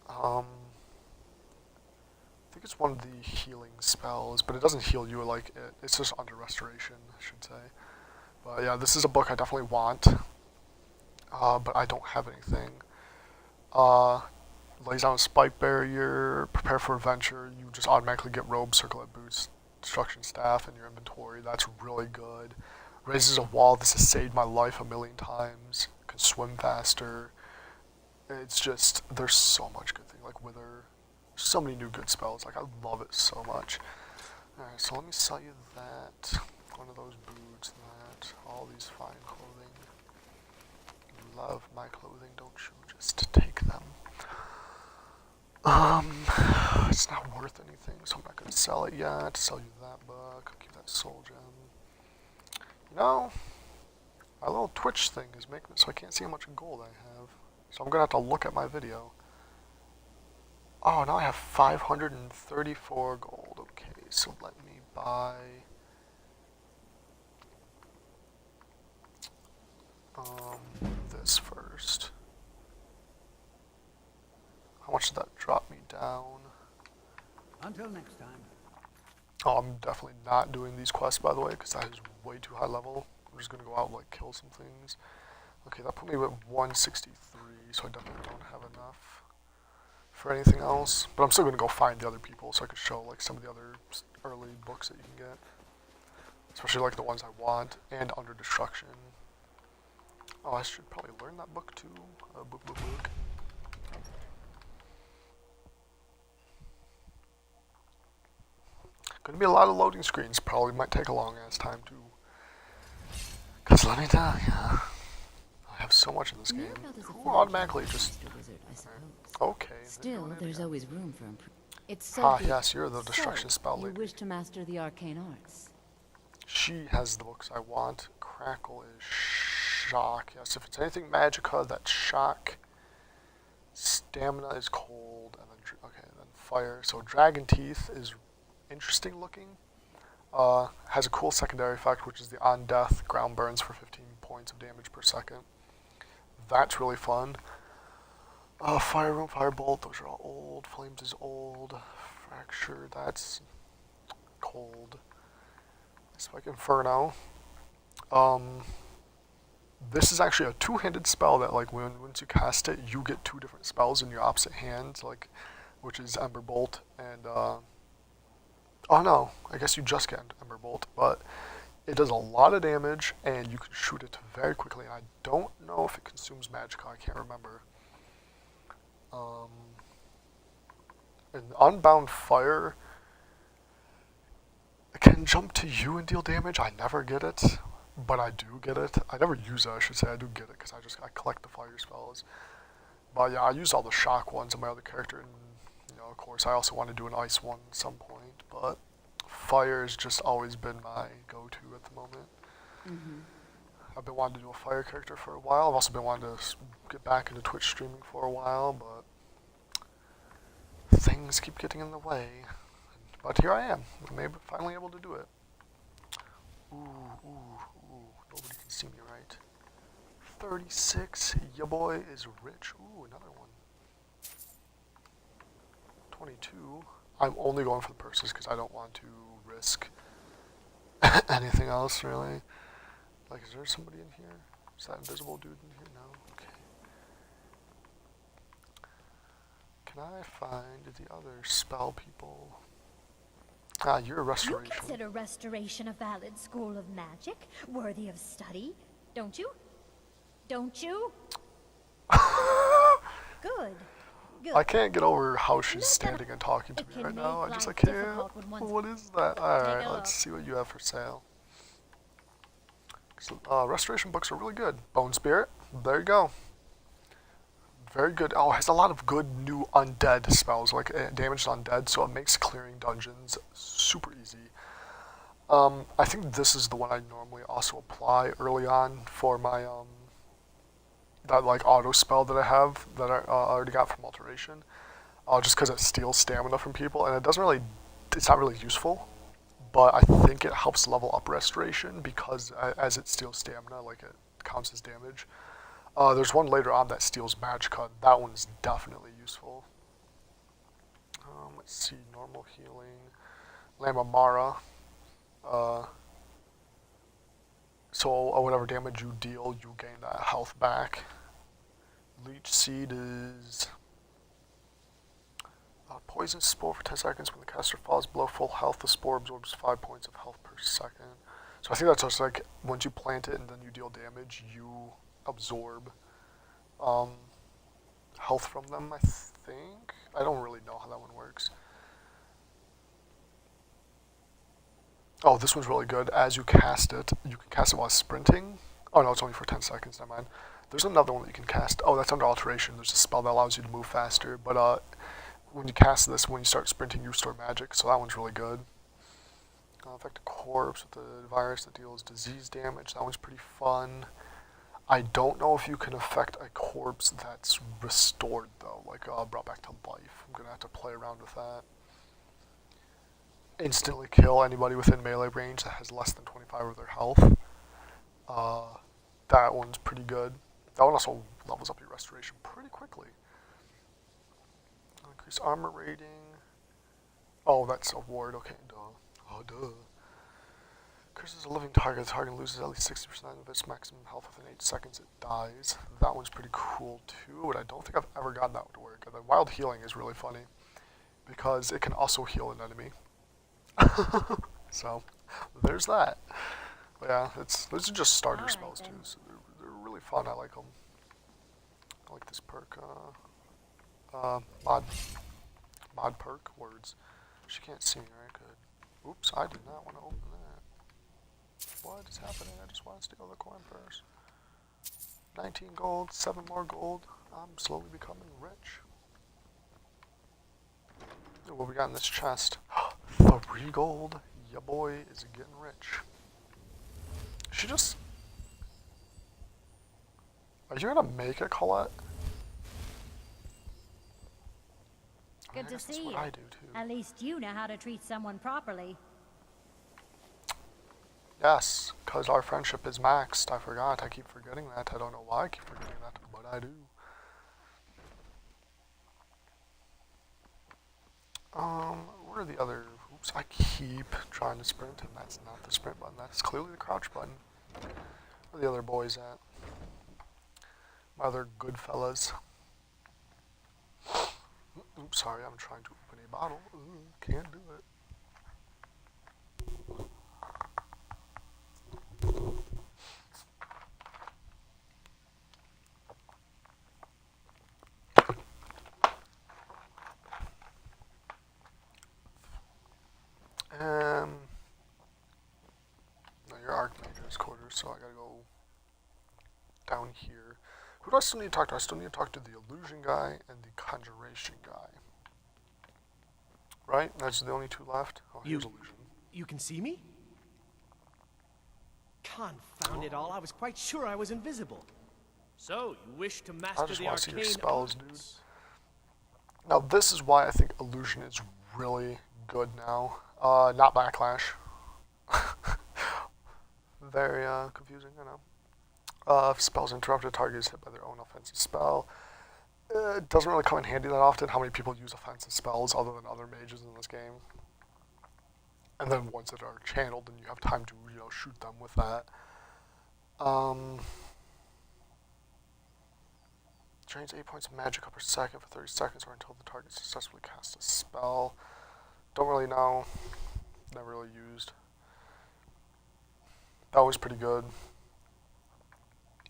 I think it's one of the healing spells, but it doesn't heal you like it. It's just under restoration, I should say. But yeah, this is a book I definitely want, but I don't have anything. Lays down a spike barrier, prepare for adventure. You just automatically get robe, circlet boots, destruction staff in your inventory. That's really good. Raises a wall. This has saved my life a million times. Can swim faster. It's just, there's so much good thing. Like Wither, so many new good spells. Like I love it so much. Alright, so let me sell you that. One of those boots, that. All these fine clothing. You love my clothing, don't you? Just take them. It's not worth anything, so I'm not going to sell it yet. Sell you that book. I'll keep that soul gem. You know, my little Twitch thing is making it so I can't see how much gold I have. So I'm going to have to look at my video. Oh, now I have 534 gold. Okay, so let me buy... this first. How much did that drop me down? Until next time. Oh, I'm definitely not doing these quests, by the way, because that is way too high level. I'm just going to go out and like kill some things. Okay, that put me at 163, so I definitely don't have enough for anything else. But I'm still going to go find the other people so I can show like some of the other early books that you can get. Especially like the ones I want, and Under Destruction. Oh, I should probably learn that book too. Book. Gonna be a lot of loading screens. Probably might take a long ass time too. Cause let me tell ya, I have so much in this game. Who automatically just Wizard, I suppose. okay. Still, there's always room for improvement. It's so Ah deep. yes, you're the destruction So, spell you lady. wish to master the arcane arts. She has the books I want. Crackle is shock. Yes, if it's anything Magica, that's shock. Stamina is cold, and then then fire. So Dragon Teeth is interesting looking. Has a cool secondary effect, which is the on death ground burns for 15 points of damage per second. That's really fun. Fire Room, Firebolt, those are all old. Flames is old. Fracture, that's cold. Spike Inferno. This is actually a two-handed spell that, like, once you cast it, you get two different spells in your opposite hand, like, which is Ember Bolt and oh no, I guess you just get Ember Bolt, but it does a lot of damage and you can shoot it very quickly. I don't know if it consumes Magicka, I can't remember. And Unbound Fire, it can jump to you and deal damage. I never get it, but I do get it. I never use it, I should say. I do get it because I collect the fire spells. But yeah, I use all the shock ones on my other character, and of course, I also want to do an ice one at some point. But fire has just always been my go-to at the moment. I've been wanting to do a fire character for a while. I've also been wanting to get back into Twitch streaming for a while, but things keep getting in the way. But here I am, maybe finally able to do it. Ooh, nobody can see me right. 36, ya boy is rich. Ooh, another one. 22. I'm only going for the purses because I don't want to risk anything else, really. Like, is there somebody in here? Is that invisible dude in here? No? Okay. Can I find the other spell people? Ah, you're a You restoration. consider restoration a valid school of magic, worthy of study, don't you? Don't you? Good. Good. I can't get over how she's Look at standing and talking to it me can right now. I make just life can't. difficult when one's- What is that? Alright, a let's look. see what you have for sale. So, restoration books are really good. Bone Spirit, there you go. very good. Oh, it has a lot of good new undead spells, like damage to undead, so it makes clearing dungeons super easy. I think this is the one I normally also apply early on for my that like auto spell that I have that I already got from Alteration, just because it steals stamina from people, and it's not really useful, but I think it helps level up Restoration because as it steals stamina, like it counts as damage. There's one later on that steals Magicka. That one's definitely useful. Let's see, normal healing, Lamamara. So whatever damage you deal, you gain that health back. Leech Seed is poison spore for 10 seconds. When the caster falls below full health, the spore absorbs 5 points of health per second. So I think that's just like once you plant it and then you deal damage, you absorb health from them, I think. I don't really know how that one works. Oh, this one's really good. As you cast it, you can cast it while sprinting. Oh no, it's only for 10 seconds, never mind. There's another one that you can cast. Oh, that's under Alteration. There's a spell that allows you to move faster. But when you cast this, when you start sprinting, you restore magic, so that one's really good. Affect a corpse with the virus that deals disease damage. That one's pretty fun. I don't know if you can affect a corpse that's restored, though, like brought back to life. I'm going to have to play around with that. Instantly kill anybody within melee range that has less than 25 of their health. That one's pretty good. That one also levels up your restoration pretty quickly. Increase armor rating. Oh, that's a ward. Okay, duh. Oh, duh. Curses a living target. The target loses at least 60% of its maximum health within 8 seconds. It dies. That one's pretty cool too, but I don't think I've ever gotten that to work. The wild healing is really funny because it can also heal an enemy. So there's that. But yeah, those are just starter spells too, so they're really fun. I like them. I like this perk. Mod perk words. She can't see me, right? Good. Oops, I did not want to open that. What is happening? I just want to steal the coin first. 19 gold, 7 more gold. I'm slowly becoming rich. What we got in this chest? 3 gold. Ya boy is getting rich. She just... Are you gonna make it, Colette? Good to see you. That's what I do too. At least you know how to treat someone properly. Yes, because our friendship is maxed. I forgot. I keep forgetting that. I don't know why I keep forgetting that, but I do. What are the other... Oops, I keep trying to sprint, and that's not the sprint button. That's clearly the crouch button. Where are the other boys at? My other good fellas. Oops, sorry, I'm trying to open a bottle. Ooh, can't do it. No, you're Archmage's quarters, so I gotta go down here. Who do I still need to talk to? I still need to talk to the illusion guy and the conjuration guy. Right? That's the only 2 left? Oh, here's illusion. You can see me? Confound it all, I was quite sure I was invisible. So, you wish to I master just the want to see arcane your spells, dude. arts? Now, this is why I think illusion is really good now. Not backlash. Very confusing, I know. If spells interrupted, target is hit by their own offensive spell. It doesn't really come in handy that often. How many people use offensive spells other than other mages in this game? And then ones that are channeled, and you have time to, shoot them with that. Drains 8 points of magic per second for 30 seconds or until the target successfully casts a spell. Don't really know. Never really used. That was pretty good.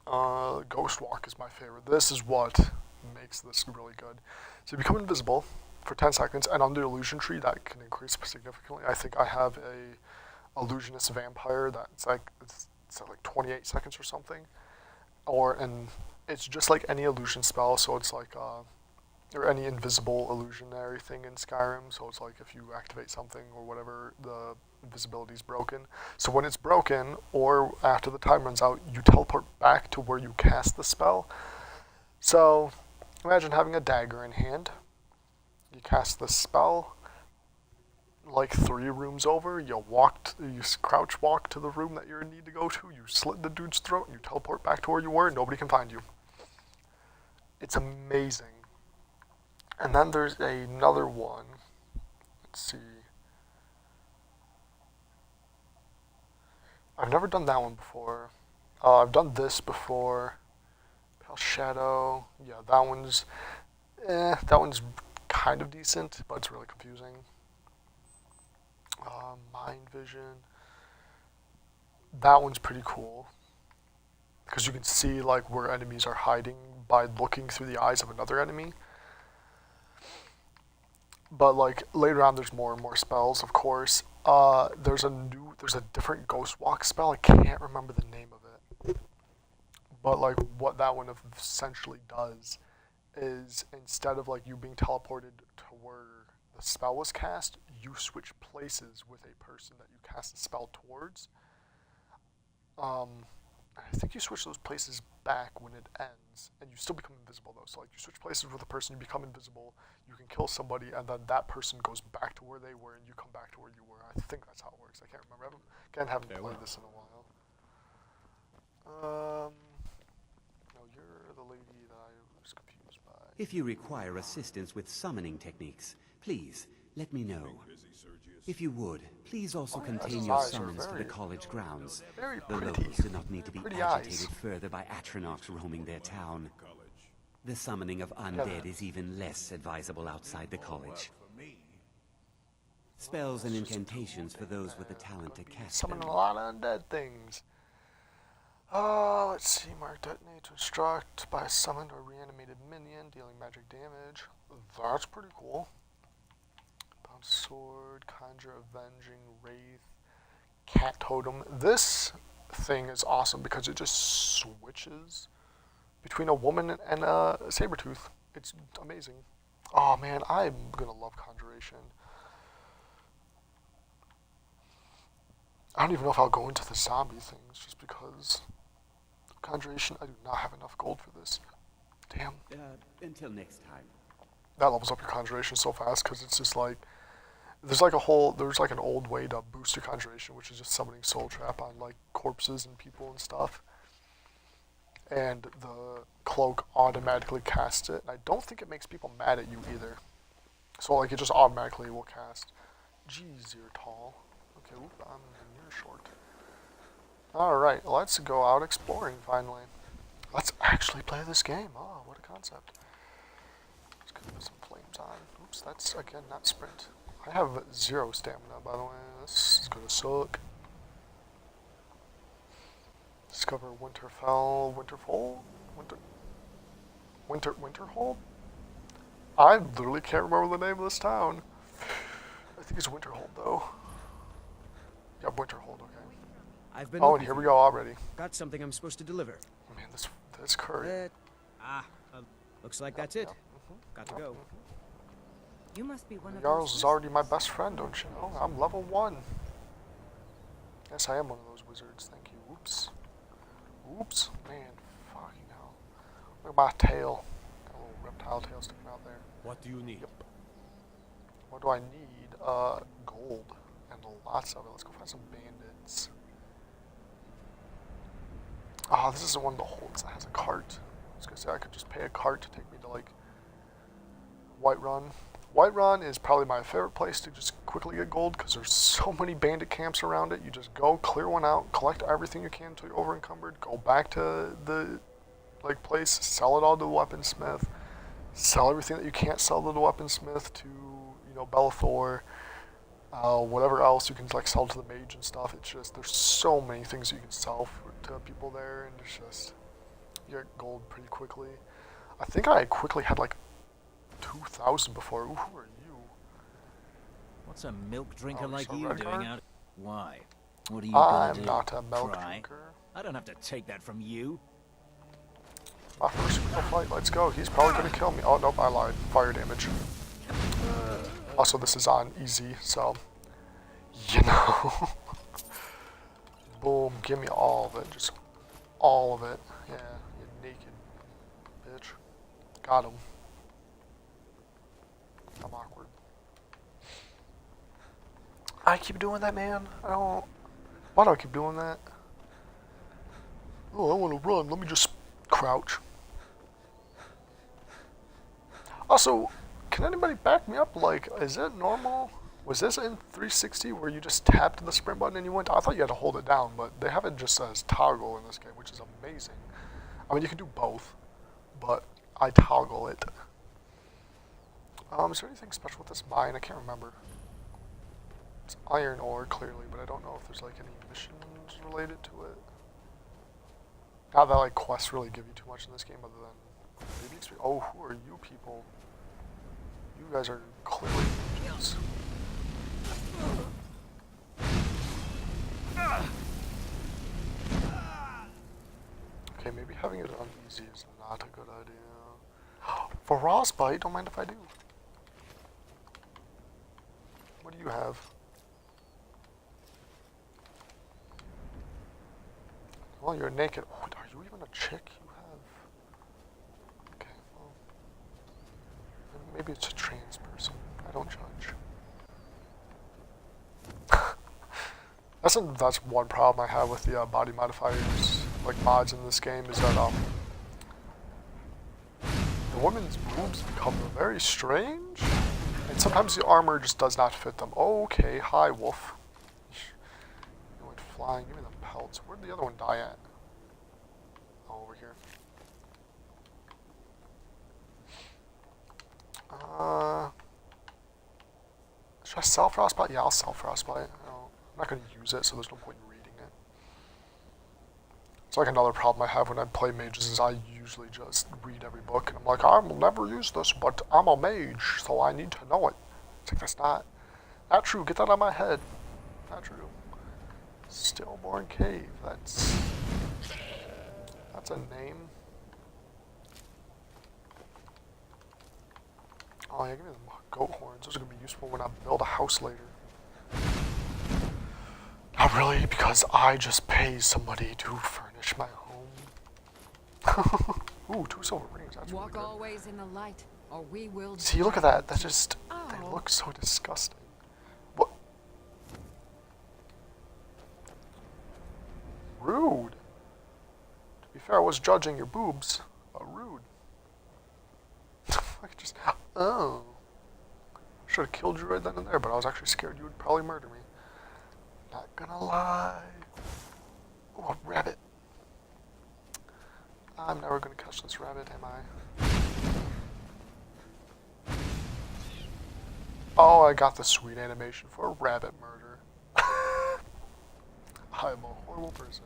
Ghost Walk is my favorite. This is what makes this really good. So you become invisible for 10 seconds, and on the illusion tree that can increase significantly. I think I have a illusionist vampire that's like it's at like 28 seconds or something. And it's just like any illusion spell, so it's like or any invisible illusionary thing in Skyrim. So it's like if you activate something or whatever, the invisibility is broken. So when it's broken, or after the time runs out, you teleport back to where you cast the spell. So imagine having a dagger in hand. You cast the spell. Like 3 rooms over, you crouch walk to the room that you need to go to. You slit the dude's throat. And you teleport back to where you were, and nobody can find you. It's amazing. And then there's another one. Let's see. I've never done that one before. I've done this before. Pale Shadow. Yeah, that one's kind of decent, but it's really confusing. Mind Vision. That one's pretty cool. Because you can see like where enemies are hiding by looking through the eyes of another enemy. But like later on, there's more and more spells. Of course, there's a different Ghost Walk spell. I can't remember the name of it. But like what that one essentially does is instead of like you being teleported to where the spell was cast, you switch places with a person that you cast the spell towards. I think you switch those places back when it ends, and you still become invisible though. So like you switch places with a person, you become invisible, you can kill somebody, and then that person goes back to where they were, and you come back to where you were. I think that's how it works. I can't remember. I haven't played this in a while. No, you're the lady that I was confused by. If you require assistance with summoning techniques, please let me know. If you would, please also contain your summons to the college grounds. The locals do not need to be agitated further by Atronachs roaming their town. The summoning of undead is even less advisable outside the college. Spells and incantations for those with the talent to cast them. Summon a lot of undead things. Let's see. Mark detonate to instruct by a summoned or reanimated minion, dealing magic damage. That's pretty cool. Bound sword, conjure, avenging, wraith, cat totem. This thing is awesome because it just switches between a woman and a saber-tooth. It's amazing. Oh man, I'm gonna love conjuration. I don't even know if I'll go into the zombie things just because conjuration, I do not have enough gold for this. Damn. Until next time. That levels up your conjuration so fast because it's just like there's like an old way to boost your conjuration, which is just summoning soul trap on like corpses and people and stuff. And the cloak automatically casts it. And I don't think it makes people mad at you either. So like it just automatically will cast. Jeez, you're tall. Okay, you're short. Alright, let's go out exploring finally. Let's actually play this game. Oh, what a concept. Let's go put some flames on. Oops, that's again not sprint. I have 0 stamina, by the way. This is gonna suck. Discover Winterfell, Winterhold? I literally can't remember the name of this town. I think it's Winterhold, though. Yeah, Winterhold, okay. I've been. Oh, and here we go already. Got something I'm supposed to deliver. Man, this curry. Looks like that's it. Got to go. You must be one of Jarls is already my best friend, don't you know? I'm level 1. Yes, I am one of those wizards. Thank you. Oops. Oops. Man, fucking hell. Look at my tail. Got a little reptile tail sticking out there. What do you need? Yep. What do I need? Gold. And lots of it. Let's go find some bandits. Oh, this isn't one of the holds that has a cart. I was gonna say I could just pay a cart to take me to like Whiterun. Whiterun is probably my favorite place to just quickly get gold because there's so many bandit camps around it. You just go, clear one out, collect everything you can until you're over encumbered, go back to the like place, sell it all to the weaponsmith, sell everything that you can't sell to the weaponsmith to, you know, Bellathor, whatever else you can like sell to the mage and stuff. It's just there's so many things you can sell to people there, and it's just you get gold pretty quickly. I think I quickly had like 2,000 before. Ooh, who are you? What's a milk drinker like so you red doing card? out? Why? What are you gonna do? I'm not a milk Try? drinker. I don't have to take that from you. my first real fight. Let's go. He's probably gonna kill me. Oh, nope, I lied. Fire damage. Also, this is on easy, so, you know. Boom, give me all of it. Just all of it. Yeah, you naked bitch. Got him. I'm awkward. I keep doing that, man. I don't... Why do I keep doing that? Oh, I want to run. Let me just crouch. Also, can anybody back me up? Like, is it normal? Was this in 360 where you just tapped the sprint button and you went? I thought you had to hold it down, but they have it just as toggle in this game, which is amazing. I mean, you can do both, but I toggle it. Is there anything special with this mine? I can't remember. It's iron ore, clearly, but I don't know if there's like any missions related to it. Not that like quests really give you too much in this game, other than maybe experience. Oh, who are you people? You guys are clearly ninjas. Okay, maybe having it on easy is not a good idea. Frostbite, don't mind if I do. What do you have? Well, you're naked. Oh, are you even a chick? You have... Okay, well... Maybe it's a trans person. I don't judge. That's one problem I have with the body modifiers, like mods in this game, is that the women's boobs become very strange, and sometimes the armor just does not fit them. Okay, hi wolf. You went flying. Give me the pelts. Where'd the other one die at? Oh, over here. Should I sell Frostbite? Yeah, I'll sell Frostbite. I'm not going to use it, so there's no point in reading it. It's like another problem I have when I play mages is I usually just read every book, and I'm like, I will never use this, but I'm a mage, so I need to know it. It's like, that's not true. Get that out of my head. Not true. Stillborn Cave. That's a name. Oh yeah, give me the goat horns. Those are gonna be useful when I build a house later. Not really, because I just pay somebody to furnish my home. Ooh, 2 silver rings. That's Walk really good. always in the light, or we will. See, look at that. That just they Oh. look so disgusting. What? Rude. To be fair, I was judging your boobs, but rude. I could just should have killed you right then and there, but I was actually scared you would probably murder me. Not gonna lie. Oh, a rabbit. I'm never gonna catch this rabbit, am I? Oh, I got the sweet animation for a rabbit murder. I'm a horrible person.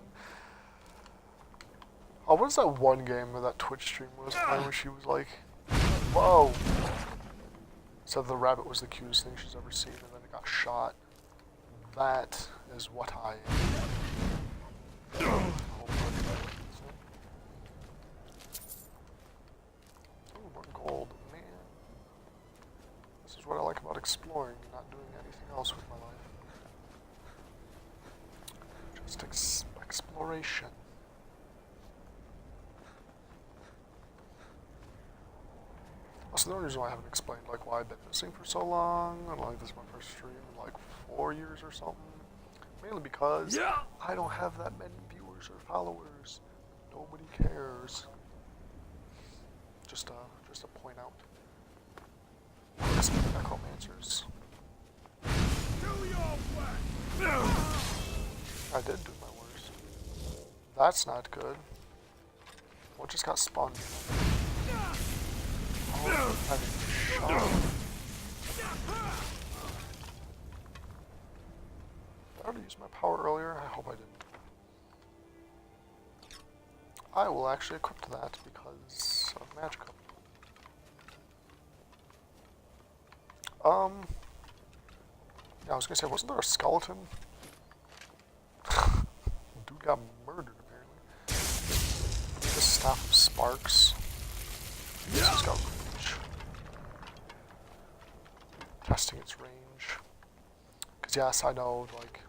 Oh, what is that one game where that Twitch stream was where she was like, whoa. Said the rabbit was the cutest thing she's ever seen, and then it got shot. That is what I am. Oh, more gold, man. This is what I like about exploring and not doing anything else with my life. Just exploration. Also, the only reason why I haven't explained like why I've been missing for so long, and like this is my first stream in like 4 years or something, mainly because I don't have that many viewers or followers. Nobody cares. Just to point out. Some necromancers. I did do my worst. That's not good. What just got spawned? Oh, I did I already used my power earlier? I hope I didn't. I will actually equip that because of Magicka. Yeah, I was gonna say, wasn't there a skeleton? Dude got murdered, apparently. The staff of sparks. This has got range. Testing its range. Because yes, I know, like,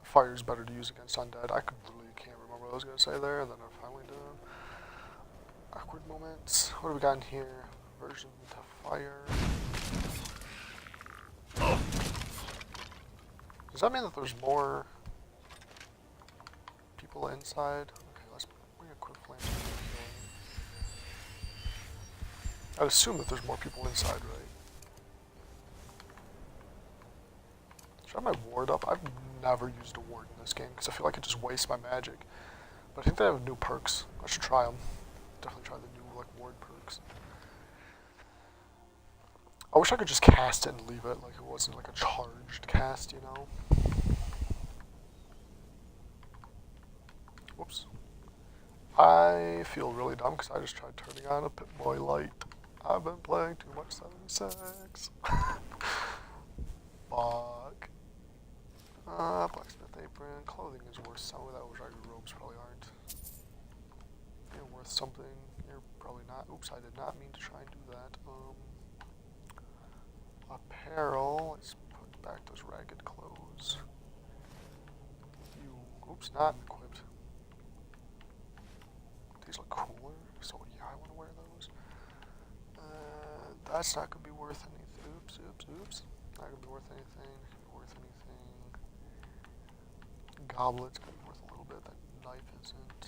fire is better to use against undead. I completely can't remember what I was going to say there, and then I finally did. Awkward moments. What do we got in here? Version to fire. Does that mean that there's more people inside? Okay, let's bring a quick flame. I'd assume that there's more people inside, right? Should I have my ward up? I've never used a ward in this game because I feel like it just wastes my magic. But I think they have new perks. I should try them. Definitely try the new like ward perks. I wish I could just cast it and leave it, like it wasn't like a charged cast, you know? Whoops. I feel really dumb because I just tried turning on a Pip-Boy light. I've been playing too much 76. Fuck. Blacksmith apron. Clothing is worth some of that. Ragged robes probably aren't. You're worth something. You're probably not. Oops, I did not mean to try and do that. Apparel. Let's put back those ragged clothes. You. Oops, not equipped. These look cooler, so yeah, I want to wear those. That's not going to be worth anything. Oops, oops, oops. Not going to be worth anything. Not going to be worth anything. Goblet's going to be worth a little bit. That knife isn't.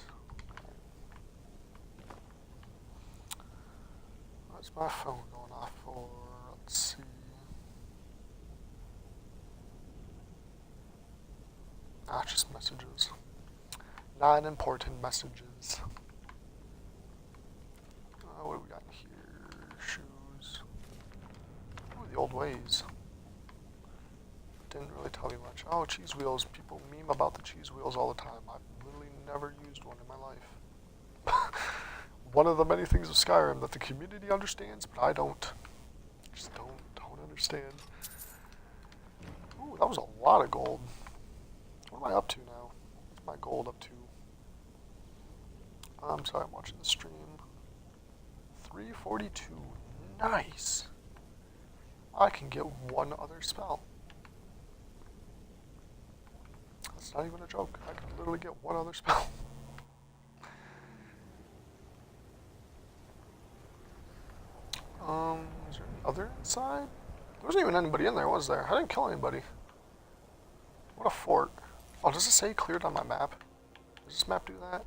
What's my phone going off for? Let's see. Ah, just messages. Non-important messages. What do we got in here? Shoes. Ooh, the old ways. Didn't really tell me much. Oh, cheese wheels. People meme about the cheese wheels all the time. I've literally never used one in my life. One of the many things of Skyrim that the community understands, but I don't. Just don't understand. Ooh, that was a lot of gold. What am I up to now? What's my gold up to? I'm sorry, I'm watching the stream. 342. Nice. I can get one other spell. That's not even a joke. I can literally get one other spell. Is there any other inside? There wasn't even anybody in there, was there? I didn't kill anybody. What a fort. Oh, does it say cleared on my map? Does this map do that?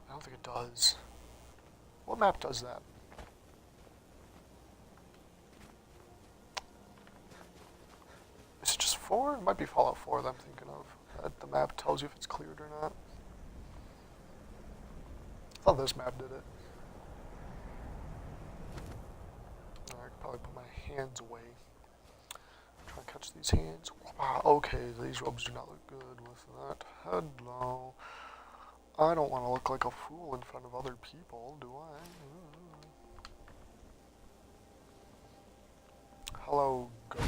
I don't think it does. What map does that? Is it just 4? It might be Fallout 4 that I'm thinking of. That the map tells you if it's cleared or not. I thought this map did it. I could probably put my hands away. Try and catch these hands. Wow, okay, these robes do not look good with that. Hello. I don't want to look like a fool in front of other people, do I? Hello, goat.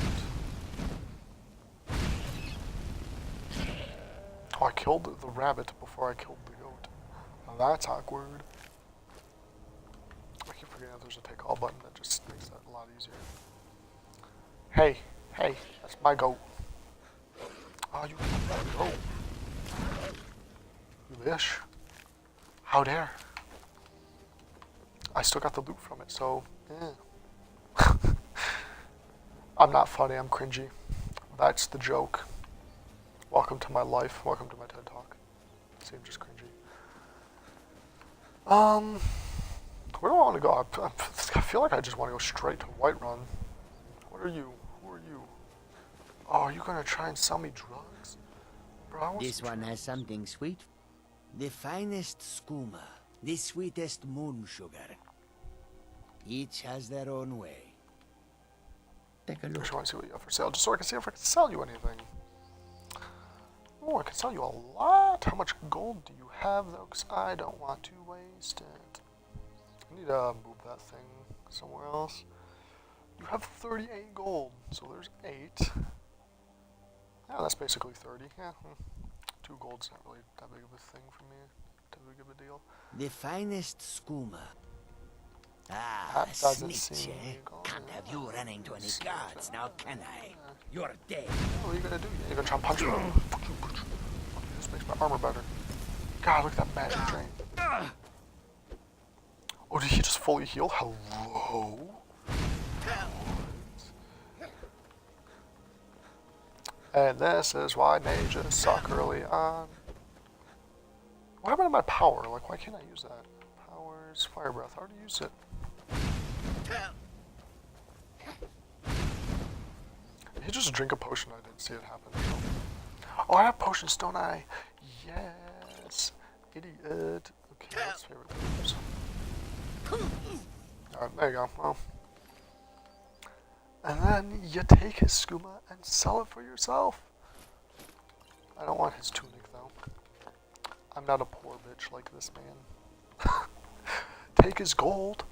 Oh, I killed the rabbit before I killed the goat. Now that's awkward. I keep forgetting that there's a take all button that just makes that a lot easier. Hey, that's my goat. Oh, you killed my goat. You bish. How dare. I still got the loot from it, so, I'm not funny, I'm cringy. That's the joke. Welcome to my life, welcome to my TED Talk. See, I'm just cringy. Where do I want to go? I feel like I just want to go straight to Whiterun. What are you? Who are you? Oh, are you gonna try and sell me drugs? Bro, I want This some one drugs. has something sweet. The finest skooma, the sweetest moon sugar. Each has their own way. Take a I look. just want to see what you have for sale, just so I can see if I can sell you anything. Oh, I can sell you a lot. How much gold do you have, though? Because I don't want to waste it. I need to move that thing somewhere else. You have 38 gold, so there's 8. Yeah, that's basically 30. Yeah, 2 gold's not really that big of a thing for me. Too big of a deal. The finest skooma. Ah, That doesn't snitch, seem eh? legal. Can't have you running to any guards now, can I? You're dead. What are you gonna do? You're gonna try and punch me? This makes my armor better. God, look at that magic drain. Oh, did he just fully heal? Hello? And this is why mages suck early on. What happened to my power? Like, why can't I use that? Powers, fire breath. I already used it. Did he just drink a potion? I didn't see it happen. Oh, I have potions, don't I? Yes. Idiot. Okay, let's favorite those. Alright, there you go. Well. And then you take his skooma and sell it for yourself. I don't want his tunic, though. I'm not a poor bitch like this man. Take his gold,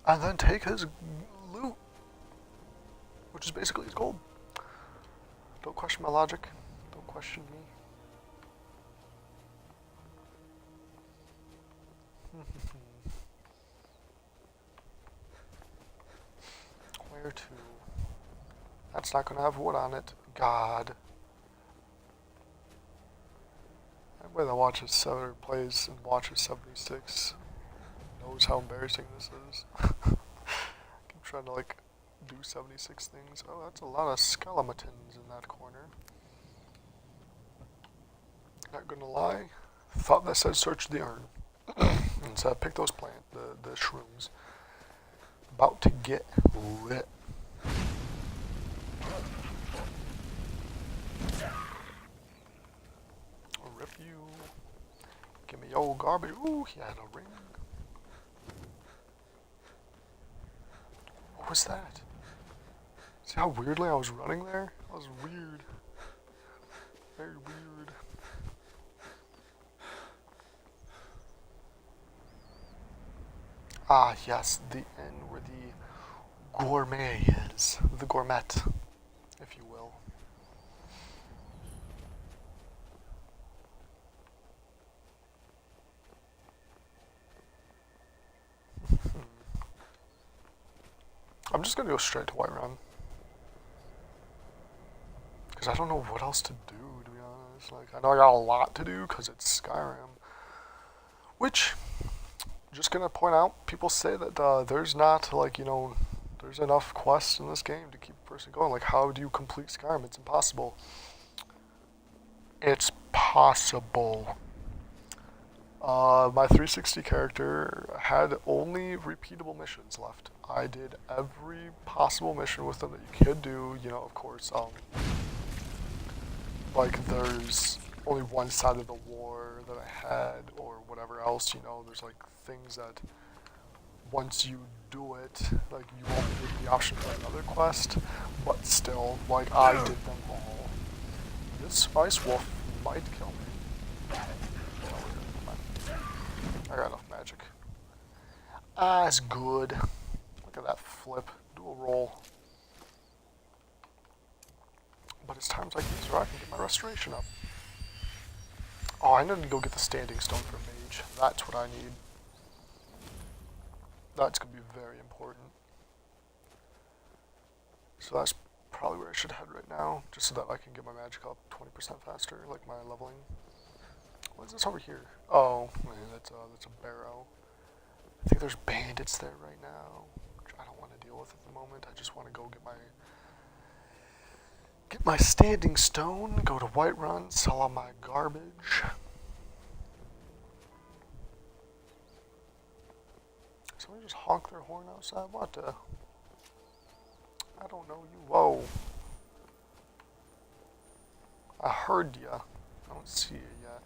and then take his loot, which is basically his gold. Don't question my logic. Don't question me. Where to? That's not gonna have wood on it. God. Everybody that watches 7 or plays and watches 76 knows how embarrassing this is. I'm trying to like do 76 things. Oh, that's a lot of skeletons in that corner. Not gonna lie, thought that said search the urn. And so I picked those the shrooms. About to get lit. Rip you. Give me your garbage. Ooh, he had a ring. What was that? See how weirdly I was running there? That was weird. Very weird. Ah, yes, the inn where the gourmet is. The gourmet, if you will. I'm just gonna go straight to Whiterun. Because I don't know what else to do, to be honest. Like, I know I got a lot to do because it's Skyrim. Which, just gonna point out, people say that there's not, like, you know, there's enough quests in this game to keep a person going. Like, how do you complete Skyrim? It's impossible. It's possible. My 360 character had only repeatable missions left. I did every possible mission with them that you could do. You know, of course, like there's only one side of the war that I had, or whatever else. You know, there's like things that once you do it, like you won't get the option for another quest. But still, like I did them all. This ice wolf might kill me. I got enough magic. Ah, it's good. Look at that flip. Do a roll. But it's times like these where I can get my restoration up. Oh, I need to go get the standing stone for mage. That's what I need. That's going to be very important. So that's probably where I should head right now, just so that I can get my magic up 20% faster, like my leveling. What is this over here? Oh, man, that's a barrow. I think there's bandits there right now, which I don't want to deal with at the moment. I just want to go get my standing stone, go to Whiterun, sell all my garbage. Somebody just honk their horn outside? What the? I don't know you. Whoa. I heard ya. I don't see you yet.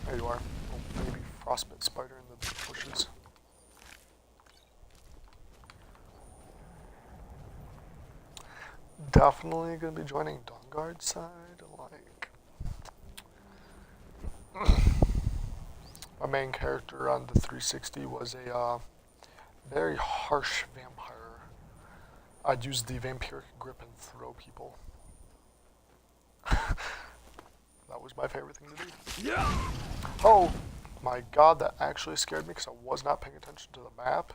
There you are. Oh, baby frostbite spider in the bushes. Definitely gonna be joining Dawnguard's side. Like, my main character on the 360 was a very harsh vampire. I'd use the vampiric grip and throw people. That was my favorite thing to do. Oh my god, that actually scared me because I was not paying attention to the map.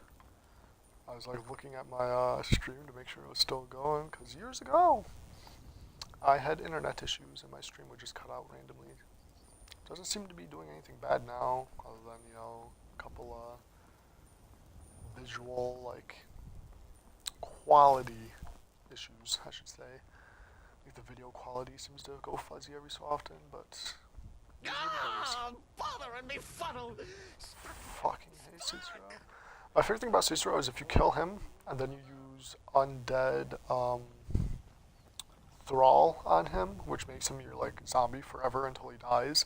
I was like looking at my stream to make sure it was still going, because years ago I had internet issues and my stream would just cut out randomly. Doesn't seem to be doing anything bad now, other than, you know, a couple visual, like, quality issues, I should say. Like the video quality seems to go fuzzy every so often, but Bothering me funnel! fucking hate Cicero. My favorite thing about Cicero is if you kill him and then you use undead thrall on him, which makes him your like zombie forever until he dies.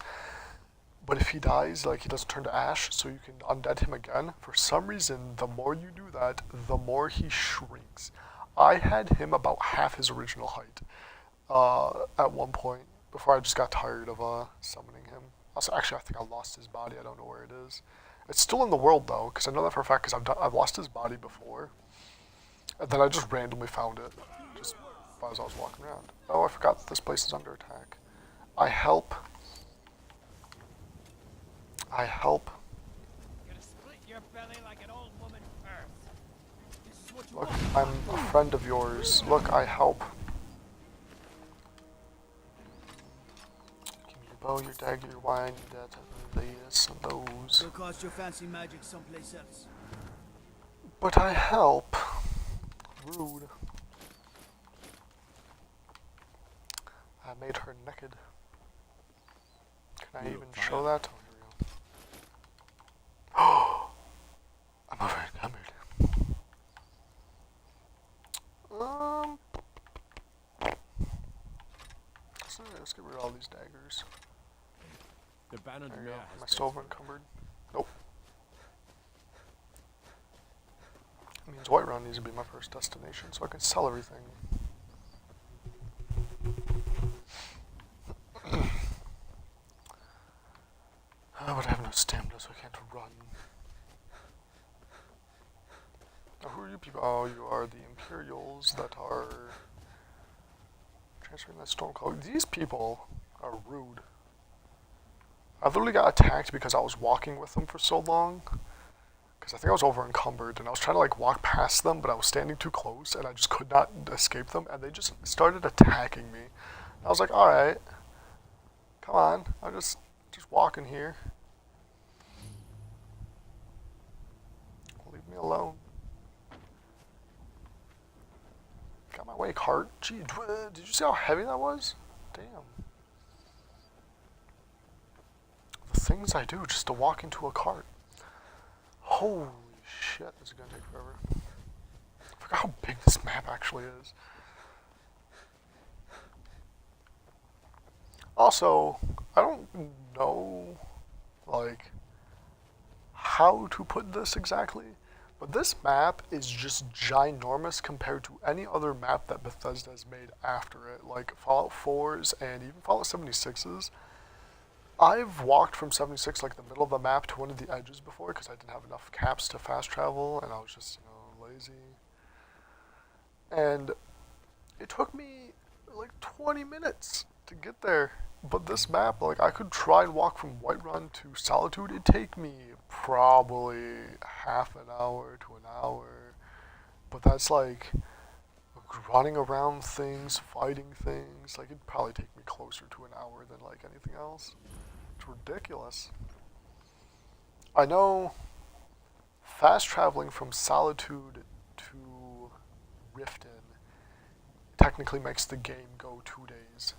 But if he dies, like he doesn't turn to ash, so you can undead him again. For some reason, the more you do that, the more he shrinks. I had him about half his original height at one point before I just got tired of summoning him. Also, actually, I think I lost his body. I don't know where it is. It's still in the world though, because I know that for a fact. Because I've lost his body before, and then I just randomly found it, just as I was walking around. Oh, I forgot that this place is under attack. I help. Gonna split your belly like an old woman first. This is what you Look, want. I'm a friend of yours. Look, I help. Give me your bow, your dagger, your wine, your this and those. Go cast your fancy magic someplace else. But I help. Rude. I made her naked. Can I even show that? Oh, here we go. I'm over encumbered. Let's get rid of all these daggers. The banner There you go. Am I still over encumbered? Nope. It means Whiterun needs to be my first destination so I can sell everything. But I have no stamina, so I can't run. Now, who are you people? Oh, you are the Imperials that are transferring that storm cloak. These people are rude. I literally got attacked because I was walking with them for so long. Because I think I was over encumbered and I was trying to like walk past them, but I was standing too close and I just could not escape them, and they just started attacking me. I was like, alright, come on, I'm just walking here. Leave me alone. Got my way, cart. Gee, did you see how heavy that was? Damn. The things I do just to walk into a cart. Holy shit, this is gonna take forever. I forgot how big this map actually is. Also, I don't know, like, how to put this exactly, but this map is just ginormous compared to any other map that Bethesda has made after it, like Fallout 4's and even Fallout 76's. I've walked from 76, like the middle of the map, to one of the edges before because I didn't have enough caps to fast travel and I was just, you know, lazy. And it took me like 20 minutes to get there. But this map, like, I could try and walk from Whiterun to Solitude. It'd take me probably half an hour to an hour. But that's like running around things, fighting things. Like, it'd probably take me closer to an hour than like anything else. It's ridiculous. I know fast traveling from Solitude to Riften technically makes the game go 2 days.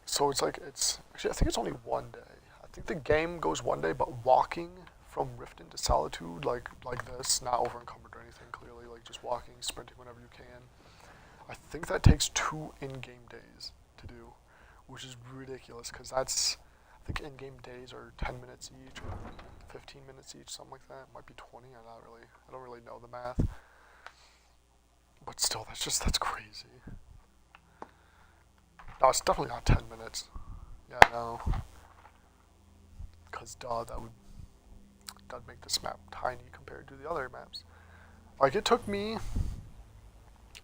So it's like, actually I think it's only 1 day. I think the game goes 1 day, but walking from Riften to Solitude, like this, not over encumbered or anything, clearly, like just walking, sprinting whenever you can, I think that takes 2 in-game days to do, which is ridiculous, because I think in-game days are 10 minutes each, or 15 minutes each, something like that. It might be 20, I don't really know the math. But still, that's crazy. No, it's definitely not 10 minutes. Yeah, no. Because, duh, that'd make this map tiny compared to the other maps. Like, it took me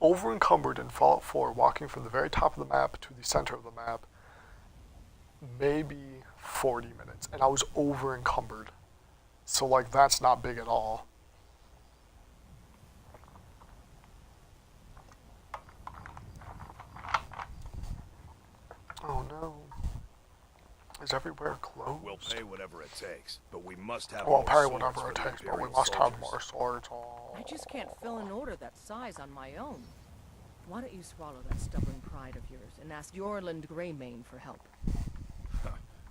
over encumbered in Fallout 4, walking from the very top of the map to the center of the map, maybe 40 minutes, and I was over encumbered. So like that's not big at all. Oh no. Is everywhere closed? We'll pay whatever it takes, but we must have Well, more pay swords whatever for it the takes, but we Imperial must have soldiers. more swords. Oh. I just can't fill an order that size on my own. Why don't you swallow that stubborn pride of yours and ask Yorland Greymane for help?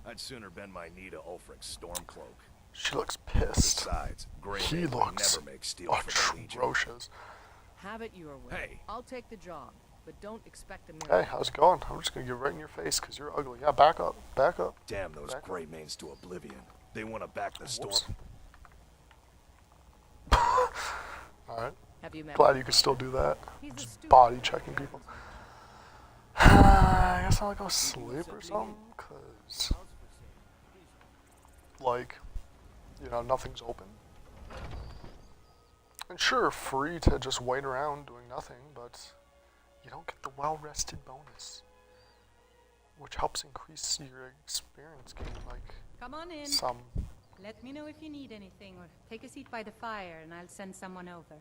I'd sooner bend my knee to Ulfric's Stormcloak. She looks pissed. Besides, He Greymane would looks never make steel for the Legion. atrocious. Have it your way. Hey. I'll take the job, but don't expect a Hey, miracle. how's it going? I'm just gonna get right in your face because you're ugly. Yeah, back up, back up. Damn those Back up. Greymanes to oblivion. They want to back the Storm. Whoops. Alright. Have you met Glad my you could father? still do that. He's a Just stupid body checking people. I guess I'll go sleep or something, cause like, you know, nothing's open. And sure, free to just wait around doing nothing, but you don't get the well-rested bonus, which helps increase your experience gain, like Come on in. some. Let me know if you need anything, or take a seat by the fire, and I'll send someone over.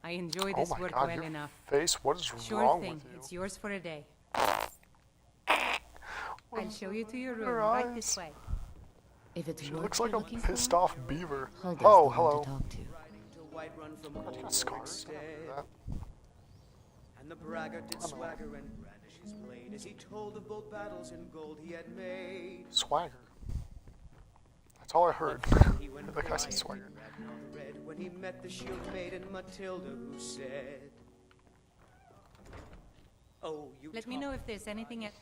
I enjoy Oh this my work God, well your enough. face! What is Sure wrong thing. with you? It's yours for a day. What I'll is show you to your her room, right this eyes? way. If it's She work looks like you're a looking pissed for, off beaver. Hulda's Oh, the one hello. to talk to. Got you got scars? I don't do that. And the braggart did I don't know. swagger and brandish his blade as he told of bold battles in gold he had made. Swagger. That's all I heard. He went Like I said quiet, swagger. Ragnar read when he met the shield maiden Matilda, who said, "Oh, you Let me talk know if there's anything else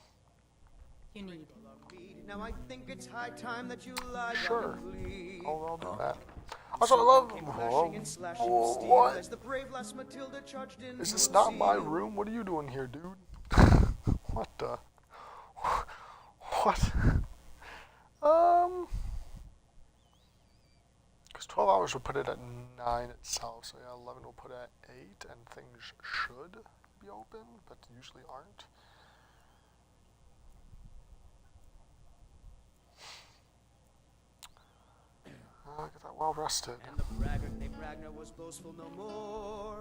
you need. mead. Now I think it's high time that you lie Sure. down and bleed." I'll do that. Also, I love. Came flashing and slashing Whoa, steel what? as the brave lass Matilda charged in. Is this to not my seal. room? What are you doing here, dude? What the? What? Because 12 hours would put it at 9 itself, so yeah, 11 will put it at 8, and things should be open, but usually aren't. Get that well rested. And the braggart named Ragnar was boastful no more.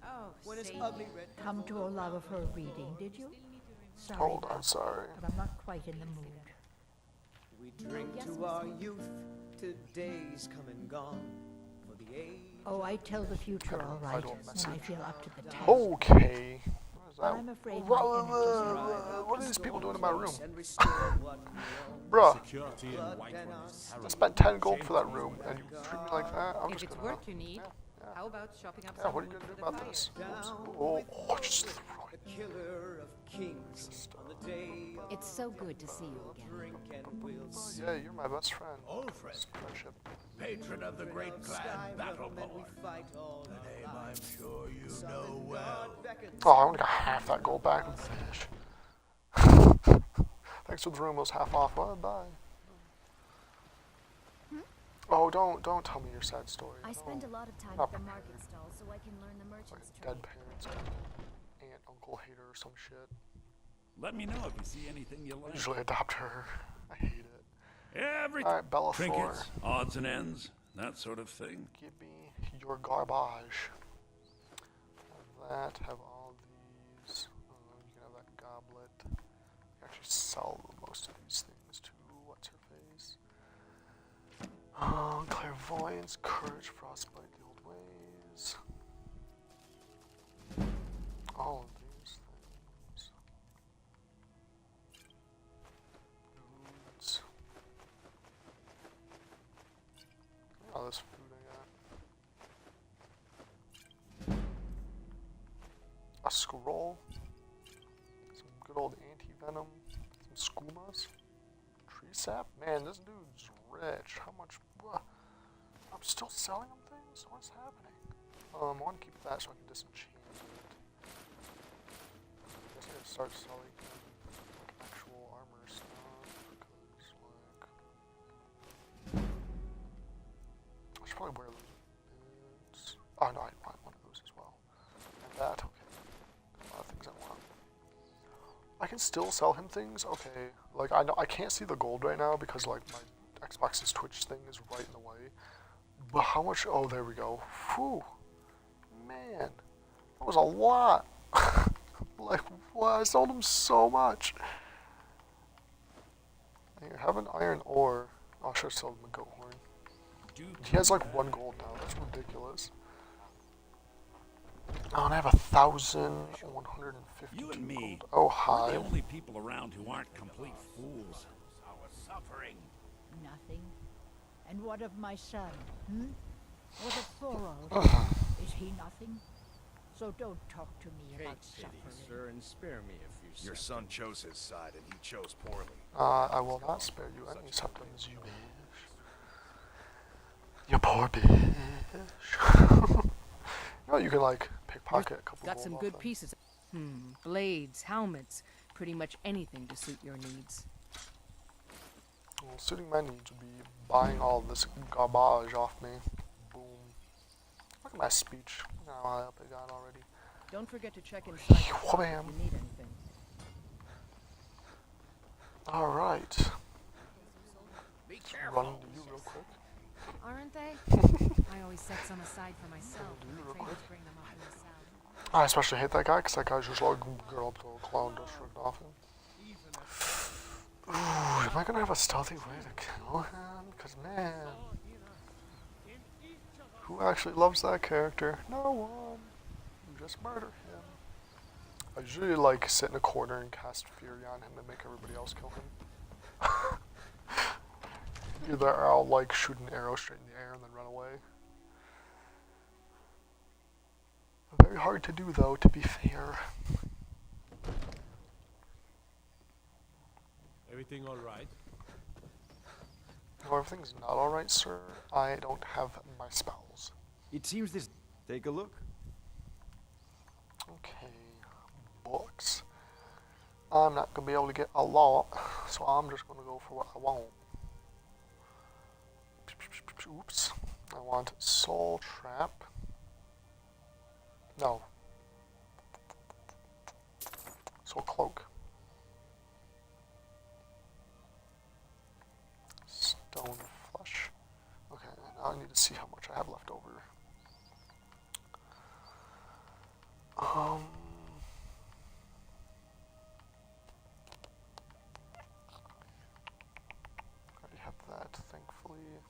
Oh, When his say ugly red Come to Olava for a reading, did you? Sorry, Hold on, sorry. but I'm not quite in the mood. we drink to our youth, to days come and gone. For the age. Oh, I tell the future all right don't mess when I it. feel up to the task. Okay. What is that? I'm afraid my What are these people doing in my room? And restore what we own. Bruh, Security and Blood White and One our is I spent 10 gold for that room, and you treat me like that? I'm if just it's gonna... work you need, how about chopping up Yeah, some what are you wood gonna do for the about fire? this? Down Oh, just throw it. the killer of kings on the day of It's so good to see you again. drink and we'll see. Yeah, you're my best friend. Ulfric, It's friendship. patron of the great clan Skyrim, and we Battleborn. fight all A name our I'm lives. sure you Sun know and well. God beckons Oh, I only got half that gold back. I'm finished. Thanks for the room. It was half off. Well, bye. Oh, don't tell me your sad story. I spend a lot of time Not at the prepared. market stall so I can learn the Like merchant's dead trade. parents, aunt, uncle, hater, or some shit. Let me know if you see anything you I like. usually adopt her. I hate it. Everything. Alright, Bella Thor. Trinkets, odds and ends, that sort of thing. Give me your garbage. Have that, have all these. You can have that goblet. You can actually sell most of these things to what's her face. Clairvoyance, courage, frostbite, the old ways. All of these things. Foods. All this food I got. A scroll. Some good old anti-venom. Some skumas. Tree sap. Man, this dude's rich. How much? I'm still selling him things? What's happening? I want to keep that so I can disenchant it. I guess I gotta start selling like actual armor stuff because like I should probably wear those boots. Oh no, I want one of those as well. And that, okay. can still sell him things. Okay, like I know I can't see the gold right now because like my Xbox's Twitch thing is right in the way. But how much? Oh, there we go. Whew, man, that was a lot. Like, what? I sold him so much. I have an iron ore. Oh, I should have sold him a goat horn. He has like 1 gold now. That's ridiculous. Oh, and I have 1,150. You and me. Gold. Oh, We're hi. the only people around who aren't complete fools. Our suffering. Nothing. And what of my son? What of Thorald? Is he nothing? So don't talk to me about suffering. Sir, and spare me a few Your son chose his side, and he chose poorly. I will not spare you any symptoms, you bitch. You poor bitch. You know, you can like pickpocket a couple. Got some good pieces. Blades, helmets, pretty much anything to suit your needs. Well, suiting my needs would be buying all this garbage off me. Boom. Look at my speech. Look how high up it got already. Don't forget to check inside if Wham. you need anything. Alright. Run to you real quick. Aren't they? I always set some aside for myself. Trainers bring them up in the salad. I especially hate that guy because that guy's just like girl up to a clown district off him. Ooh, am I gonna have a stealthy way to kill him? Because man, who actually loves that character? No one. You just murder him. I usually like sit in a corner and cast fury on him and make everybody else kill him. Either I'll like shoot an arrow straight in the air and then run away. Very hard to do though, to be fair. Everything all right? No, everything's not alright, sir. I don't have my spells. It seems this... Take a look. Okay, books. I'm not gonna be able to get a lot, so I'm just gonna go for what I want. Oops. I want Soul Trap. No. Soul Cloak. Stone Flesh. Okay, now I need to see how much I have left over. I already have that, thankfully.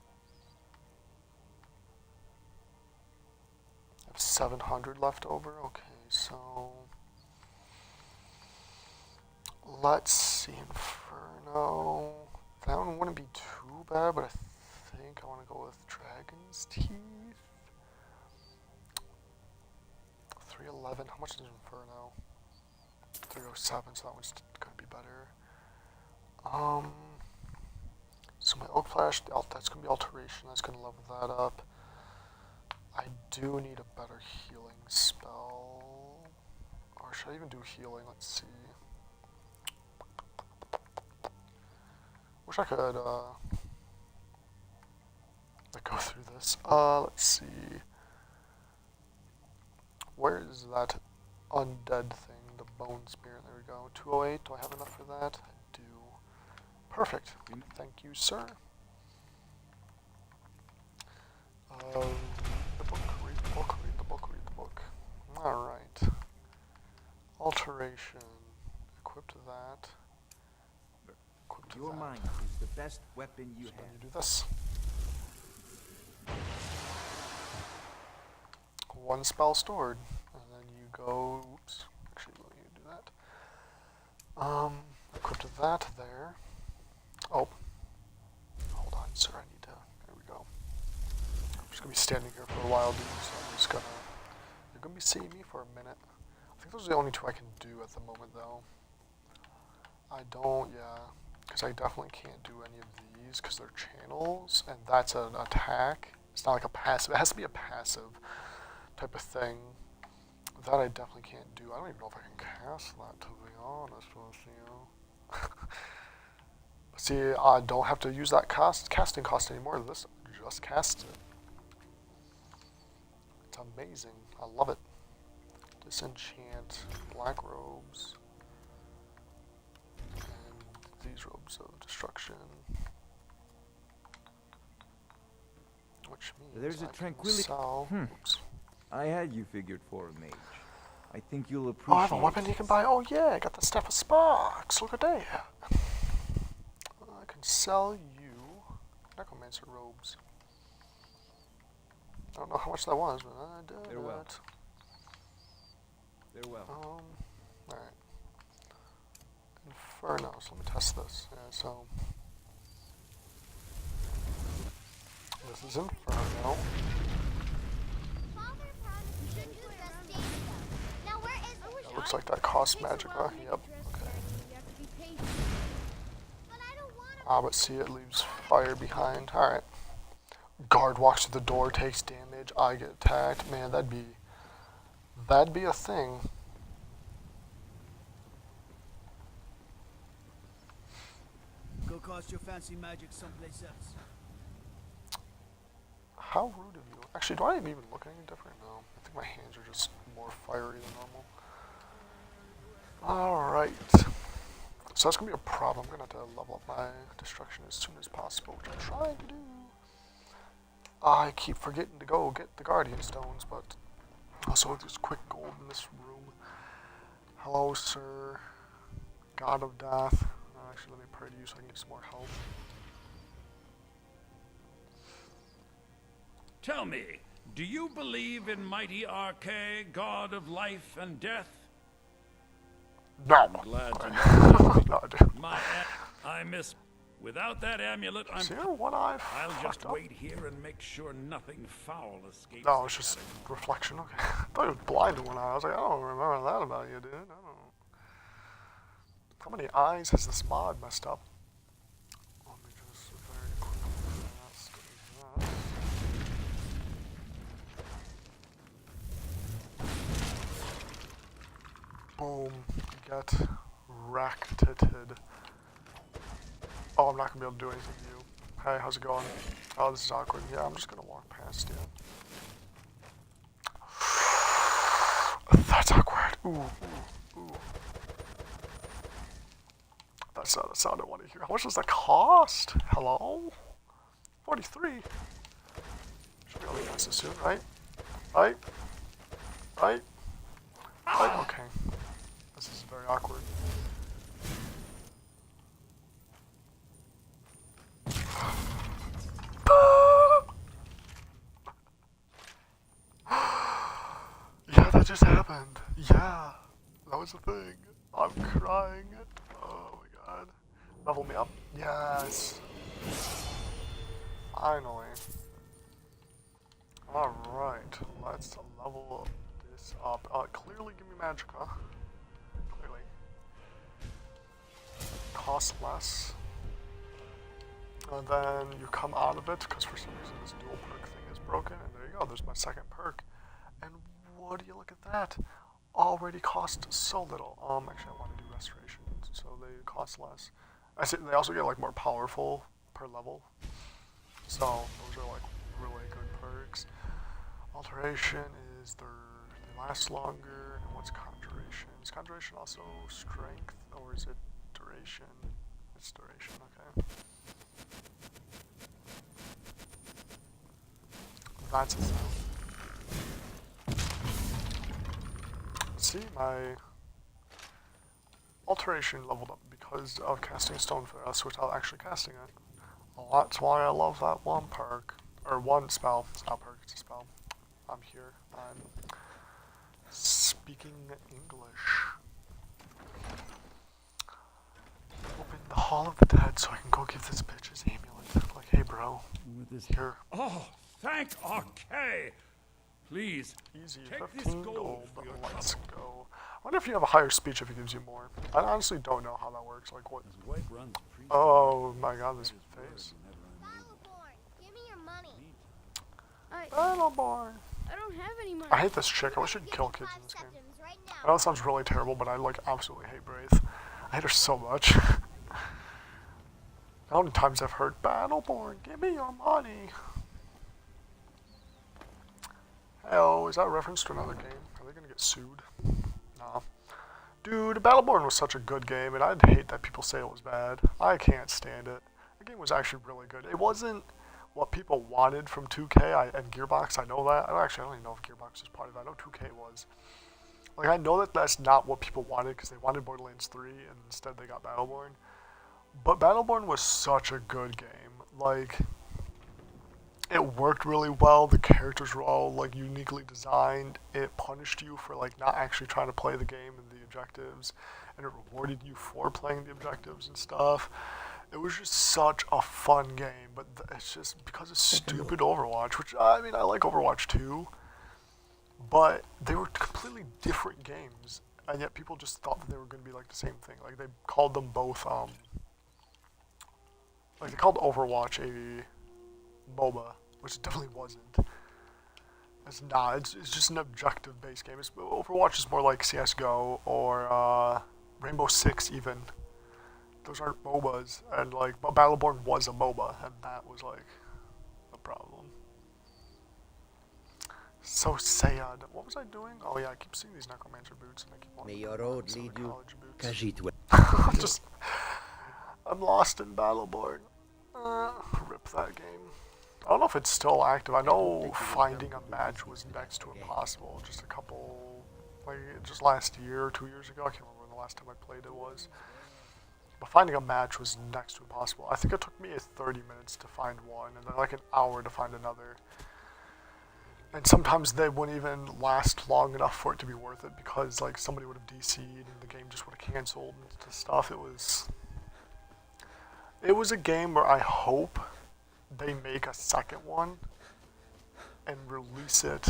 I have 700 left over. Okay, so let's see. Inferno. That one wouldn't be too bad, but I think I want to go with Dragon's Teeth. 311. How much is Inferno? 307, so that one's gonna be better. So my Oak Flash, that's gonna be Alteration. That's gonna level that up. I do need a better healing spell. Or should I even do healing? Let's see. Wish I could like go through this. Let's see. Where is that undead thing? The bone spear. There we go. 208. Do I have enough for that? I do. Perfect. Thank you, sir. Read the book. Read the book. Read the book. Read the book. All right. Alteration. Equip to that. Equip to Your that. mind is the best weapon you So then have. you do this. One spell stored, and then you go. Oops. Actually, let me do that. Equip to that there. Oh. Hold on, sir. I need to. There we go. I'm just gonna be standing here for a while, dude. So I'm just gonna. You're gonna be seeing me for a minute. I think those are the only two I can do at the moment, though. I don't. Yeah. Because I definitely can't do any of these because they're channels, and that's an attack. It's not like a passive. It has to be a passive type of thing. That I definitely can't do. I don't even know if I can cast that, to be honest with you. See, I don't have to use that casting cost anymore. This just casts it. It's amazing. I love it. Disenchant. Black robes. These robes of destruction. Which means There's a I can tranquility. sell. Oops. I had you figured for a mage. I think you'll Oh, I appreciate. have a weapon you can buy. Oh yeah, I got the Staff of Sparks. Look at that. I can sell you necromancer robes. I don't know how much that was, but I did. They're well. They're well. Alright. Inferno, so let me test this. Yeah, so this is Inferno. It looks like that costs magicka. Yep. Okay. Ah, but see, it leaves fire behind. Alright. Guard walks through the door, takes damage. I get attacked. Man, that'd be a thing. Go cast your fancy magic someplace else. How rude of you. Actually, do I even look any different? No. I think my hands are just more fiery than normal. Alright. So that's going to be a problem. I'm going to have to level up my destruction as soon as possible, which I'm trying to do. I keep forgetting to go get the Guardian Stones, but also there's quick gold in this room. Hello, sir. God of Death. Actually, let me pray to you so I can get some more help. Tell me, do you believe in mighty Arche, god of life and death? No. I'm glad to know. No, dude. I miss. Without that amulet, I'm. See your one eye I'll just up? wait here and make sure nothing foul escapes. No, it's just reflection. Okay. I thought you were blind in one eye. I was like, I don't remember that about you, dude. I don't. How many eyes has this mod messed up? Let me just very quickly ask that. Boom. Get racketed. Oh, I'm not gonna be able to do anything to you. Hey, how's it going? Oh, this is awkward. Yeah, I'm just gonna walk past you. That's awkward. Ooh. That's not a sound I want to hear. How much does that cost? Hello? 43. Should be able to guess this soon, right? Right? Okay. This is very awkward. Yeah, that just happened. Yeah, that was a thing. I'm crying. Oh my god. Level me up. Yes. Finally. Alright, let's level this up. Clearly give me magicka. Clearly. Cost less. And then you come out of it, because for some reason this dual perk thing is broken. And there you go, there's my second perk. And what do you look at that? Already cost so little. Actually I want to do restoration, so they cost less. I see they also get like more powerful per level. So those are like really good perks. Alteration is they last longer. And what's conjuration? Is conjuration also strength or is it duration? It's duration, okay. That's it. See, my alteration leveled up because of casting Stone for us without actually casting it. Well, that's why I love that one perk. Or one spell. It's not a perk, it's a spell. I'm here. I'm speaking English. Open the Hall of the Dead so I can go give this bitch his amulet. Like, hey bro, here. Oh, thank Arche! Please, Easy, take 15 this gold gold. for your Let's go. I wonder if you have a higher speech if it gives you more. I honestly don't know how that works. Like what? Oh my god, this face. Give me your money. Battleborn. I don't have any money. I hate this chick. I wish she'd kill kids in this game. I know it sounds really terrible, but I like absolutely hate Wraith. I hate her so much. How many times I've heard Battleborn, give me your money. Oh, is that a reference to another game? Are they gonna get sued? Nah. Dude, Battleborn was such a good game, and I'd hate that people say it was bad. I can't stand it. The game was actually really good. It wasn't what people wanted from 2K and Gearbox. I know that. I don't even know if Gearbox was part of it. I know 2K was. Like, I know that that's not what people wanted because they wanted Borderlands 3 and instead they got Battleborn. But Battleborn was such a good game. Like, it worked really well. The characters were all, like, uniquely designed. It punished you for, like, not actually trying to play the game and the objectives. And it rewarded you for playing the objectives and stuff. It was just such a fun game. But it's just because it's stupid Overwatch, which, I mean, I like Overwatch 2. But they were completely different games, and yet people just thought that they were going to be like the same thing. Like they called them both, like they called Overwatch a MOBA, which it definitely wasn't. It's not. It's just an objective-based game. Overwatch is more like CS:GO or Rainbow Six even. Those aren't MOBAs, and like but Battleborn was a MOBA, and that was like a problem. So sad. What was I doing? Oh yeah, I keep seeing these Necromancer boots, and I keep wanting May your road lead you, Khajiit. I'm lost in Battleborn. Rip that game. I don't know if it's still active. I know finding a match was next to impossible. Just a couple, like just last year or 2 years ago. I can't remember when the last time I played it was. But finding a match was next to impossible. I think it took me 30 minutes to find one, and then like an hour to find another. And sometimes they wouldn't even last long enough for it to be worth it because like somebody would have DC'd and the game just would have canceled and stuff. It was a game where I hope they make a second one and release it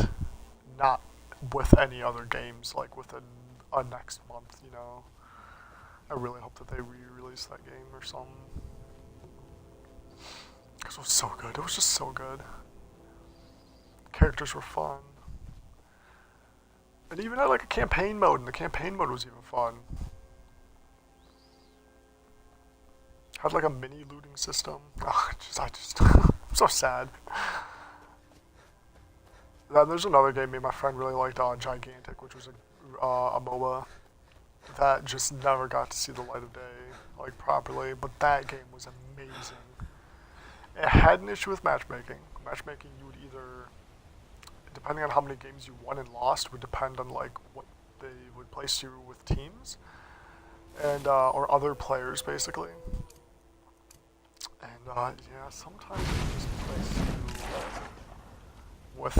not with any other games like within a next month, you know. I really hope that they re-release that game or something. Because it was so good. It was just so good. Characters were fun. It even had like a campaign mode, and the campaign mode was even fun. Had like a mini looting system. Oh, I'm so sad. Then there's another game me and my friend really liked, Gigantic, which was a MOBA that just never got to see the light of day, like properly. But that game was amazing. It had an issue with matchmaking. Matchmaking, you would either, depending on how many games you won and lost, would depend on like what they would place you with teams and or other players basically. And yeah, sometimes they just place you with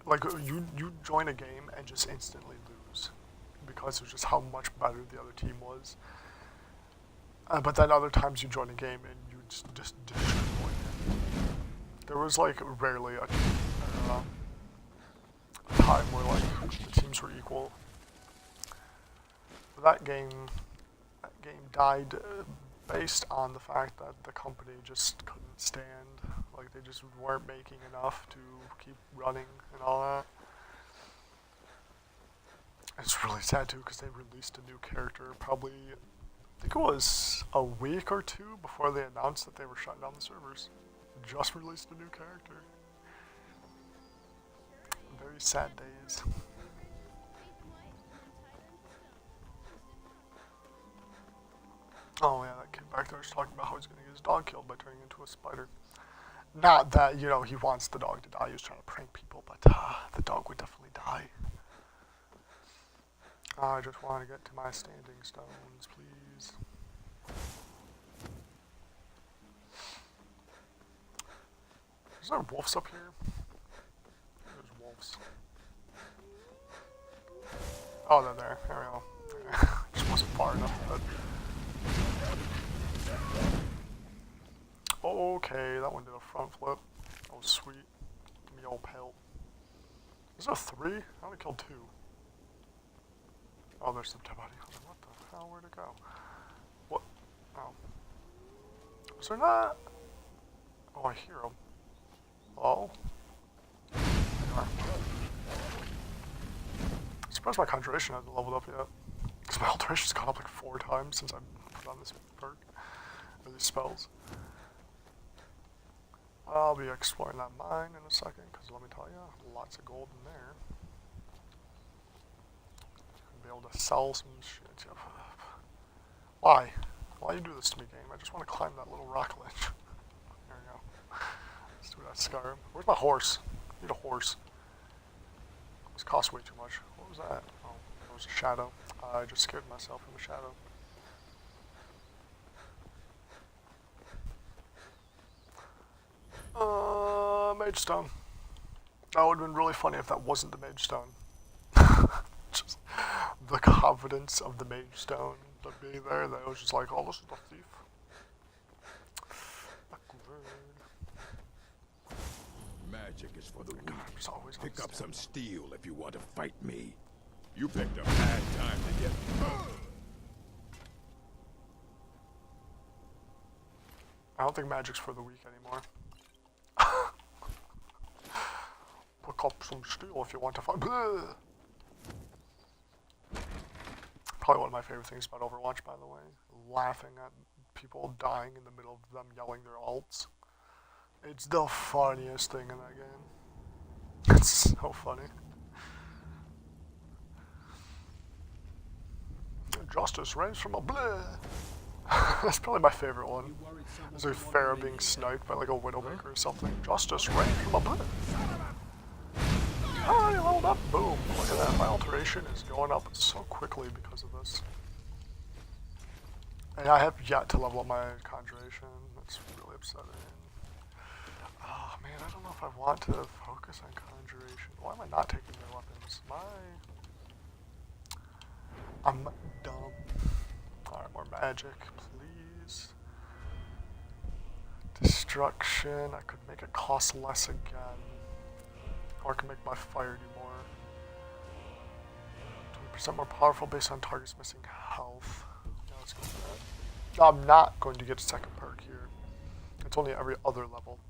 like you join a game and just instantly lose because of just how much better the other team was. But then other times you join a game and you just destroy it. There was like rarely a time where like the teams were equal. That game died based on the fact that the company just couldn't stand, like they just weren't making enough to keep running and all that. It's really sad too because they released a new character probably, I think it was a week or two before they announced that they were shutting down the servers. Just released a new character. Very sad days. Oh yeah, that kid back there was talking about how he's going to get his dog killed by turning into a spider. Not that, you know, he wants the dog to die, he was trying to prank people, but the dog would definitely die. I just want to get to my standing stones, please. Is there wolves up here? There's wolves. Oh, they're there. There we go. Just wasn't far enough, but... Okay, that one did a front flip. That was sweet. Give me old pelt. Is there 3? I only killed 2. Oh, there's some dead body. What the hell? Where'd it go? What? Oh. Was there not? Oh, I hear him. Hello? I'm surprised my Conjuration hasn't leveled up yet. Because my Alteration's gone up like 4 times since I put on this perk. Or these spells. I'll be exploring that mine in a second, because let me tell you, lots of gold in there. be able to sell some shit. Why? Why you do this to me, game? I just want to climb that little rock ledge. There we go. Let's do that, Skyrim. Where's my horse? I need a horse. This costs way too much. What was that? Oh, it was a shadow. I just scared myself from the shadow. Mage stone. That would have been really funny if that wasn't the mage stone. Just the confidence of the mage stone to be there. That was just like, oh, this is the thief. Magic is for the weak. Always Pick up some steel if you want to fight me. You picked a bad time to get. I don't think magic's for the weak anymore. Pick up some steel if you want to fight. Bleh. Probably one of my favorite things about Overwatch, by the way. Laughing at people dying in the middle of them yelling their ults. It's the funniest thing in that game. It's so funny. Justice reigns from a bleh. That's probably my favorite one. It's like Pharah being sniped by like a Widowmaker or something. Justice reigns from a bleh. Oh, you leveled up. Boom. Look at that. My alteration is going up so quickly because of this. And I have yet to level up my conjuration. That's really upsetting. Oh man, I don't know if I want to focus on conjuration. Why am I not taking their weapons? I'm dumb. Alright, more magic, please. Destruction. I could make it cost less again. Or I can make my fire do more. 20% more powerful based on targets missing health. Yeah, let's go for that. No, I'm not going to get a second perk here. It's only every other level.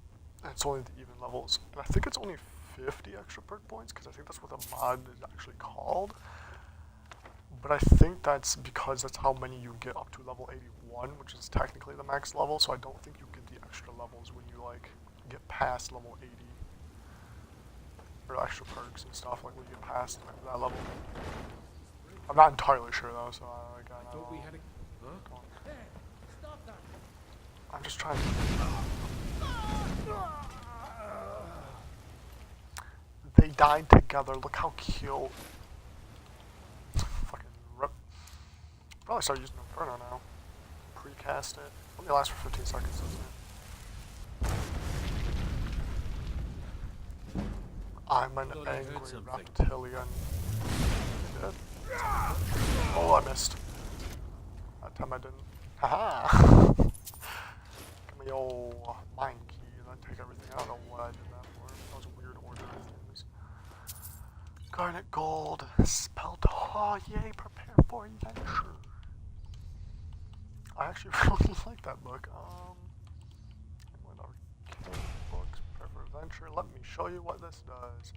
And it's only the even levels. And I think it's only 50 extra perk points, because I think that's what the mod is actually called. But I think that's because that's how many you get up to level 81, which is technically the max level, so I don't think you get the extra levels when you, like, get past level 80. Or extra perks and stuff, like when you get past that level. I'm not entirely sure, though, so I don't know. Huh? Hey, stop that. I'm just trying to... They died together, look how cute. Fucking rip. Probably start using Inferno now. Precast it. Only lasts for 15 seconds, doesn't it? I'm an angry reptilian. Dead. Oh, I missed. That time I didn't. Haha! Give me your mind key and then take everything. I don't know what I did that for. That was a weird order of things. Garnet gold. Spelled. Oh, yay, prepare for adventure. I actually really like that book. Arcane books, prepare for adventure. Let me show you what this does.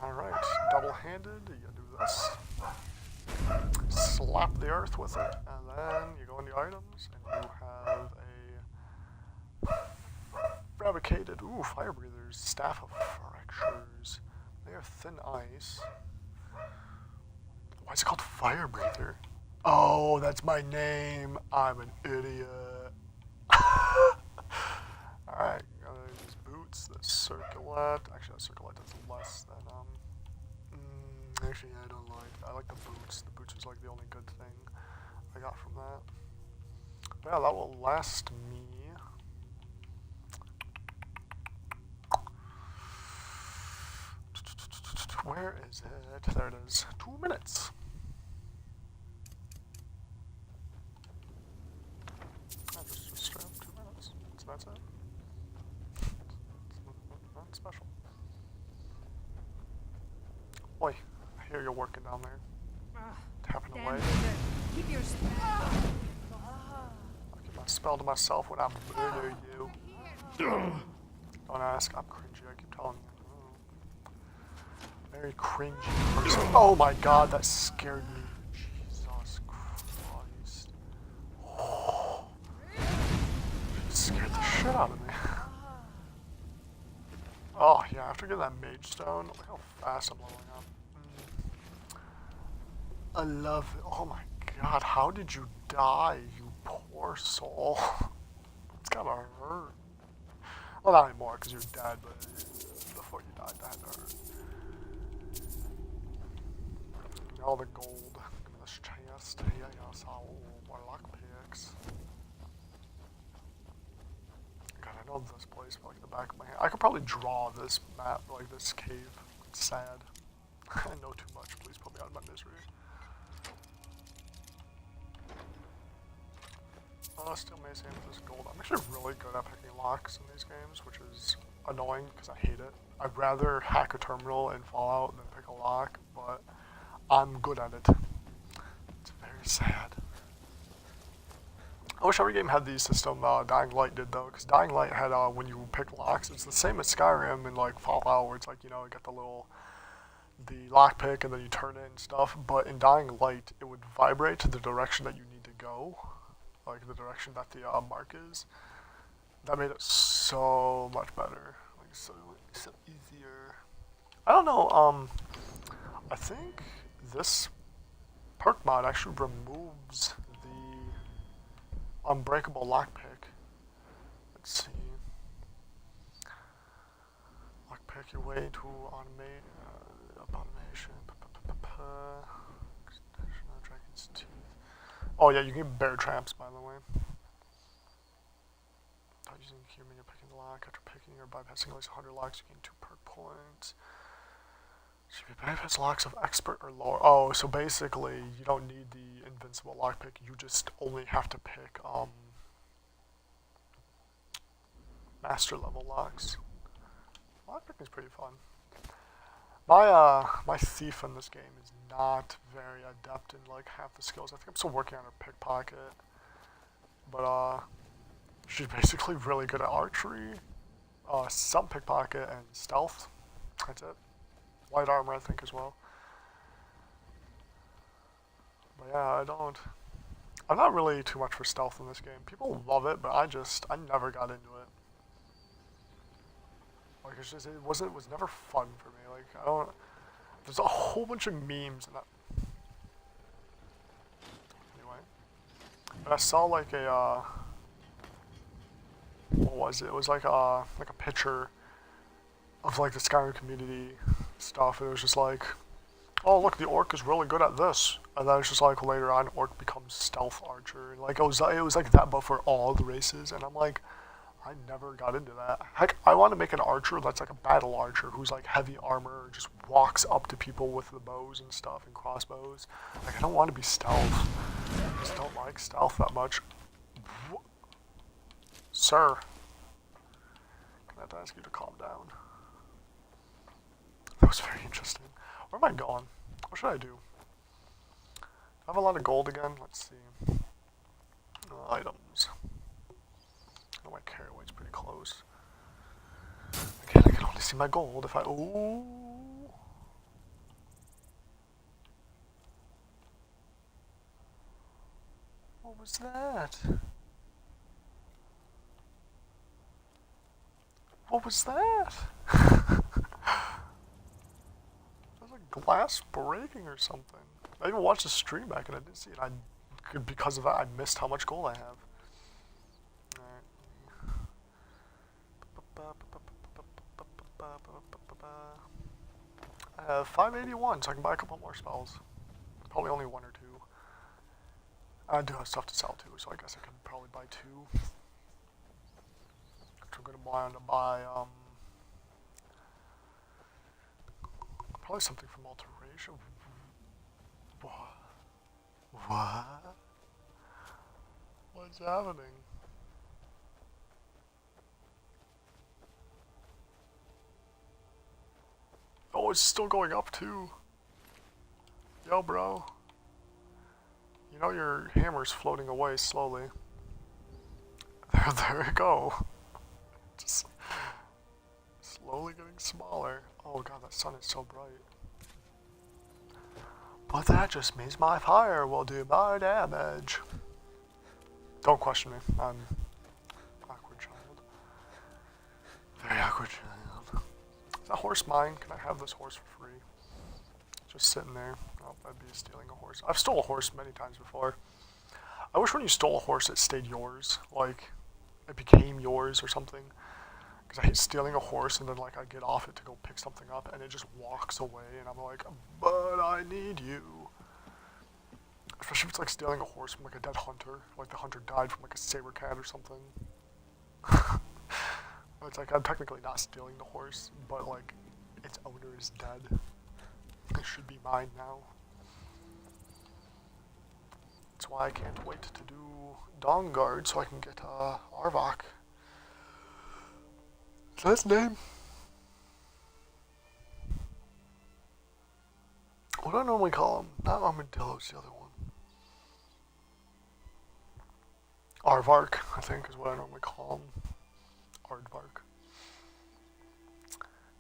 Alright, double-handed, you do this. Slap the earth with it, and then you go into items, and you have a fabricated, fire breathers, staff of fractures. They are thin ice. Why is it called fire breather? Oh, that's my name. I'm an idiot. Alright, these boots, the circlet. Actually, the circlet does less than, actually, I don't like. I like the boots. The boots is like the only good thing I got from that. But yeah, that will last me. Where is it? There it is. 2 minutes. I just straight up 2 minutes. So that's it. Nothing special. Oi, I hear you're working down there. Tapping away. Keep your I give my spell to myself when I murder you. Don't ask, I'm cringy, I keep telling you. Very cringy person. Oh my god, that scared me. Jesus Christ. Oh. It scared the shit out of me. Oh, yeah. yeah, after getting that mage stone, look how fast I'm leveling up. I love it. Oh my god, how did you die, you poor soul? It's gotta hurt. Well, not anymore, because you're dead, but before you died, that hurt. All the gold. Give me this chest. Yeah, yes, more lockpicks. God, I know this place like the back of my hand. I could probably draw this map, like this cave. It's sad. I know too much. Please put me out of my misery. Still may same with this gold. I'm actually really good at picking locks in these games, which is annoying because I hate it. I'd rather hack a terminal in Fallout than pick a lock, but I'm good at it. It's very sad. I wish every game had the system Dying Light did though, because Dying Light had when you pick locks, it's the same as Skyrim and like Fallout, where it's like, you know, you get the lockpick and then you turn it and stuff. But in Dying Light, it would vibrate to the direction that you need to go, like the direction that the mark is. That made it so much better, like so easier. I don't know. I think this perk mod actually removes the unbreakable lockpick. Let's see. Lockpick your way to automate automation. Dragon's teeth. Oh yeah, you can get bear traps, by the way. Using the key when you're picking the lock. After picking or bypassing at least 100 locks, you gain 2 perk points. Should be bypass locks of expert or lower. Oh, so basically you don't need the invincible lockpick. You just only have to pick master level locks. Lockpicking is pretty fun. My thief in this game is not very adept in like half the skills. I think I'm still working on her pickpocket, but she's basically really good at archery, some pickpocket, and stealth. That's it. Light armor, I think, as well. But yeah, I'm not really too much for stealth in this game. People love it, but I never got into it. Like, it's just, it was never fun for me. Like, there's a whole bunch of memes in that. Anyway. And I saw like a, what was it? It was like a picture of like the Skyrim community stuff. And it was just like, oh look, the orc is really good at this. And then it's just like later on, orc becomes stealth archer. And like it was like that, but for all the races. And I'm like, I never got into that. Heck, I want to make an archer that's like a battle archer who's like heavy armor, just walks up to people with the bows and stuff and crossbows. Like, I don't want to be stealth. I just don't like stealth that much. Sir, can I have to ask you to calm down? That was very interesting. Where am I going? What should I do? I have a lot of gold again. Let's see. Items. Oh, my carry weight's pretty close. Again, I can only see my gold if I. Ooh. What was that? What was that? There's a glass breaking or something. I even watched the stream back and I didn't see it. Because of that, I missed how much gold I have. I have 581, so I can buy a couple more spells. Probably only 1 or 2. I do have stuff to sell too, so I guess I could probably buy 2. I'm gonna buy probably something from alteration. What? What's happening? Oh, it's still going up too. Yo, bro. You know your hammer's floating away slowly. There we go. Just slowly getting smaller. Oh god, that sun is so bright. But that just means my fire will do more damage. Don't question me. I'm awkward child. Very awkward child. Is that horse mine? Can I have this horse for free? Just sitting there. Oh, I'd be stealing a horse. I've stolen a horse many times before. I wish when you stole a horse it stayed yours. Like, it became yours or something. Because I hate stealing a horse and then like I get off it to go pick something up and it just walks away and I'm like, but I need you. Especially if it's like stealing a horse from like a dead hunter. Like the hunter died from like a saber cat or something. It's like I'm technically not stealing the horse, but like its owner is dead. It should be mine now. That's why I can't wait to do Dawnguard so I can get Arvok. Is that his name? What do I normally call him? Not Armadillo's the other one. Aardvark, I think, is what I normally call him. Aardvark.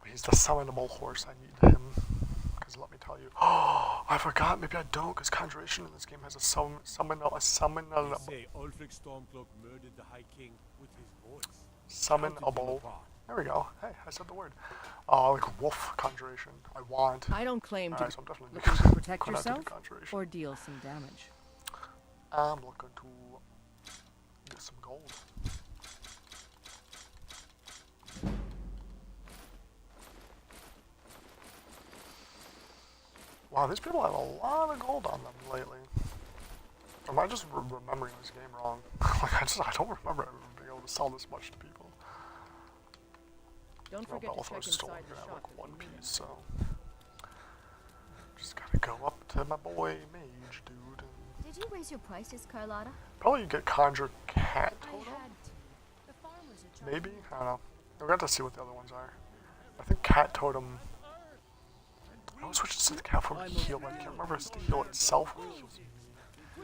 But he's the summonable horse. I need him. Because let me tell you. Oh, I forgot. Maybe I don't, because Conjuration in this game has a summon. They say Ulfric Stormcloak murdered the High King with his voice. Summonable. There we go. Hey, I said the word. Like wolf conjuration. I want. I don't claim to. So I'm definitely looking to protect gonna have to do yourself conjuration. or deal some damage. I'm looking to get some gold. Wow, these people have a lot of gold on them lately. Or am I just remembering this game wrong? Like I don't remember ever being able to sell this much to people. Don't forget to check inside the shop. Like one piece, so just gotta go up to my boy Mage Dude. Did you raise your prices, Carlotta? Probably you get Conjure Cat Totem. Maybe? I don't know. We're gonna have to see what the other ones are. I think Cat Totem. I always switch to the cat form to heal, but I can't remember if it's the heal itself or heals me. I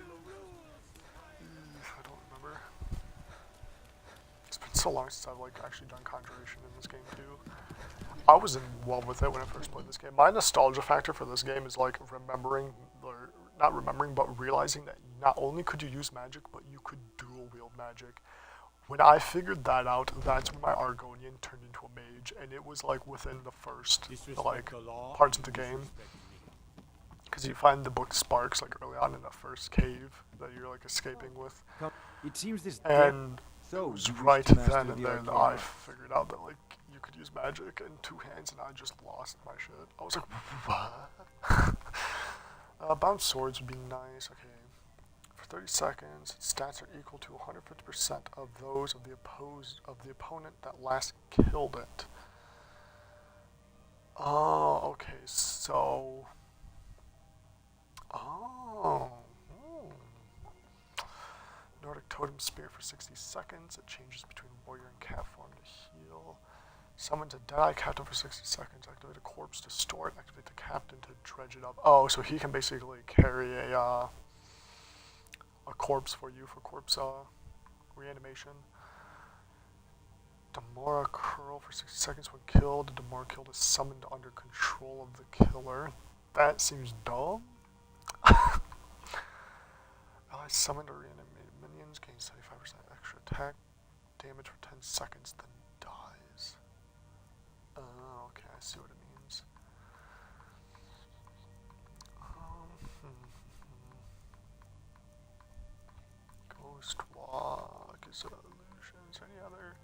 don't remember. It's been so long since I've like actually done Conjuration in this game too. I was in love with it when I first played this game. My nostalgia factor for this game is like remembering, or not remembering, but realizing that not only could you use magic, but you could dual wield magic. When I figured that out, that's when my Argonian turned into a mage, and it was like within the first like parts of the game. Because you find the book Sparks like early on in the first cave that you're like escaping with. It seems this and it was right then and there that I figured out that like you could use magic in two hands, and I just lost my shit. I was like, what? Bounce swords would be nice. Okay. 30 seconds, its stats are equal to 150% of those of the opponent that last killed it. Oh, okay, so Nordic Totem Spear for 60 seconds. It changes between warrior and cat form to heal. Summons a dead-eye captain for 60 seconds. Activate a corpse to store it. Activate the captain to dredge it up. Oh, so he can basically carry a corpse for you for corpse reanimation. Demora curl for 60 seconds when killed. The Demora killed is summoned under control of the killer. That seems dumb. Allies summoned or reanimated minions gain 75% extra attack damage for 10 seconds, then dies. Oh, okay, I see what it means. Ghost Walk, is it illusions, any other?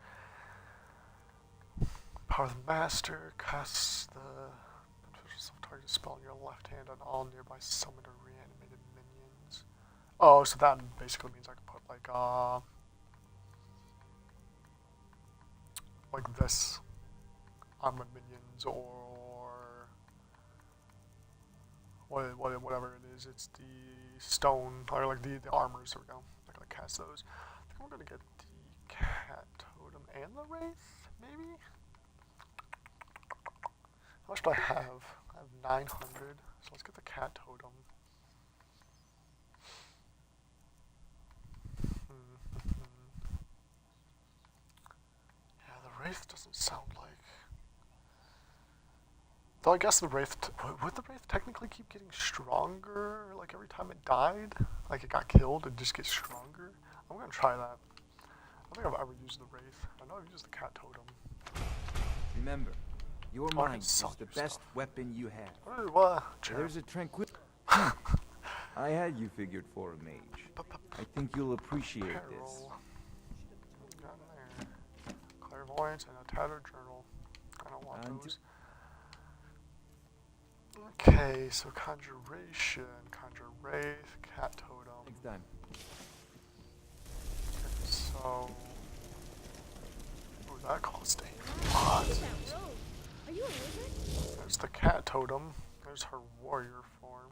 Power of the Master, casts the beneficial self-target spell in your left hand on all nearby summoned or reanimated minions. Oh, so that basically means I can put like this on my minions, or whatever it is. It's the stone, or like the armors. There we go. I'm gonna cast those. I think I'm gonna get the cat totem and the wraith, maybe. How much do I have? I have 900. So let's get the cat totem. Yeah, the wraith doesn't sound like. Though I guess the wraith, would the wraith technically keep getting stronger, like every time it died? Like it got killed, it just gets stronger? I'm gonna try that. I don't think I've ever used the wraith. I know I've used the cat totem. Remember, Your Oh, I can mind is sell the you best stuff. weapon you have. What? There's a tranquil. I had you figured for a mage. I think you'll appreciate this. Got in there. Clairvoyance and a tattered journal. I don't want those. Okay, so conjuration, conjure wraith, cat totem. Next time. Okay, so ooh, that cost a lot. Are you a wizard? There's the cat totem. There's her warrior form.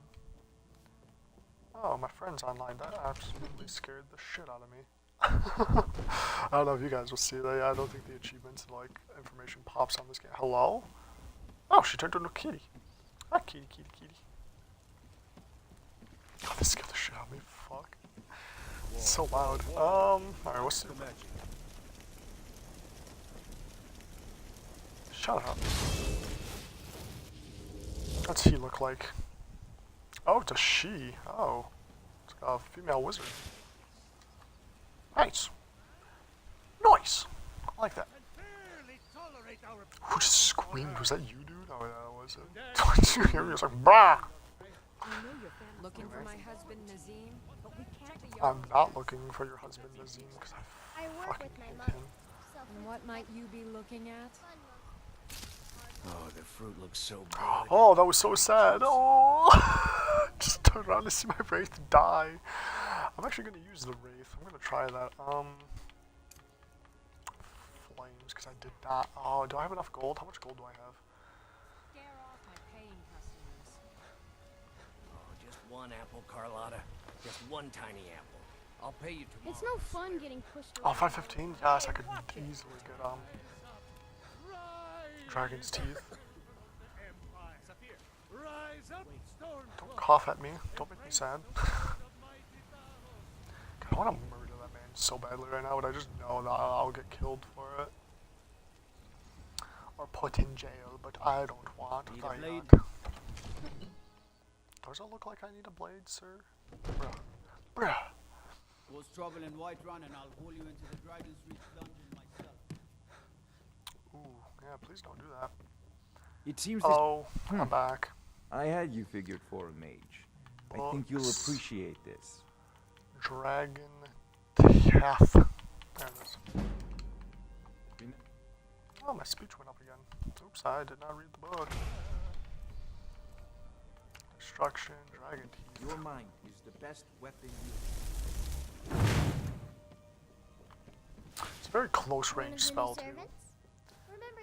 Oh, my friend's online. That absolutely scared the shit out of me. I don't know if you guys will see that. I don't think the achievements and like information pops on this game. Hello? Oh, she turned into a kitty. Hi, kitty, kitty, kitty. Oh, this scared the shit out of me. Fuck. It's so loud. Alright, what's the magic? Shut up. What's he look like? Oh, it's a she. Oh. It's a female wizard. Nice. Nice. I like that. Who just screamed? Was that you, dude? Oh, yeah, that was it. Did you hear me? It was like, bah! Looking for my husband Nazim, but we can't be. I'm not looking for your husband, Nazim, because I work fucking with my hate mother. him. And what might you be looking at? Oh, the fruit looks so good. Oh, that was so sad. Oh, just turn around to see my wraith die. I'm actually gonna use the wraith. I'm gonna try that. Flames, because I did not. Oh, do I have enough gold? How much gold do I have? Scare off my paying customers. Oh, just one apple, Carlotta. Just one tiny apple. I'll pay you tomorrow. It's no fun getting pushed Oh, around. 515? Yes, I could easily get Dragon's Teeth. Don't cough at me. Don't make me sad. I want to murder that man so badly right now, but I just know that I'll get killed for it. Or put in jail, but I don't want that. Does it look like I need a blade, sir? Bruh. Bruh. Cause trouble in Whiterun and I'll haul you into the Dragon's Reach dungeon myself. Ooh, yeah, please don't do that. It seems Oh, I'm back. I had you figured for a mage. I think you'll appreciate this. Dragon Teeth. There it is. Oh, my speech went up again. Oops, I did not read the book. Destruction, Dragon Teeth. Your mind is the best weapon you It's a very close range spell, too. Remember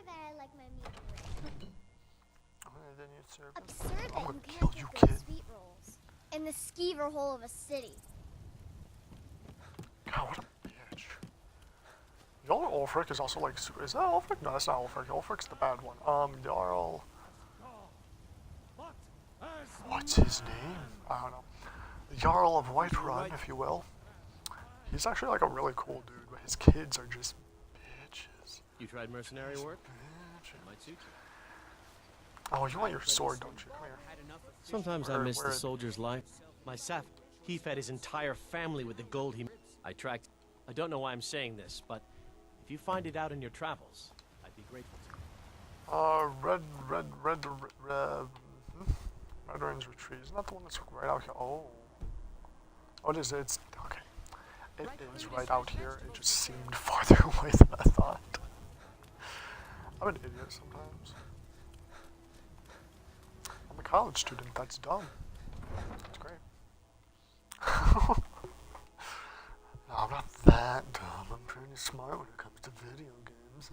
that I like my meat rare. Absurd I'm that gonna you kill can't you, get kid. those sweet rolls in the skeever hole of a city. God, what a bitch. Jarl Ulfric is also like super. Is that Ulfric? No, that's not Ulfric. Ulfric's the bad one. Jarl. What's his name? I don't know. The Jarl of Whiterun, if you will. He's actually like a really cool dude, but his kids are just bitches. You tried mercenary work? Might suit you. Oh, you want your sword, don't you? Come here. Sometimes I miss the Where- soldier's life. My Saf, he fed his entire family with the gold he. I tracked. I don't know why I'm saying this, but if you find it out in your travels, I'd be grateful to you. Red Range Retreat. Isn't that the one that's right out here? Oh. What is it? It's, okay. It is right out here. It just seemed farther away than I thought. I'm an idiot sometimes. I'm a college student. That's dumb. That's great. No, I'm not that dumb. I'm pretty smart when it comes to video games.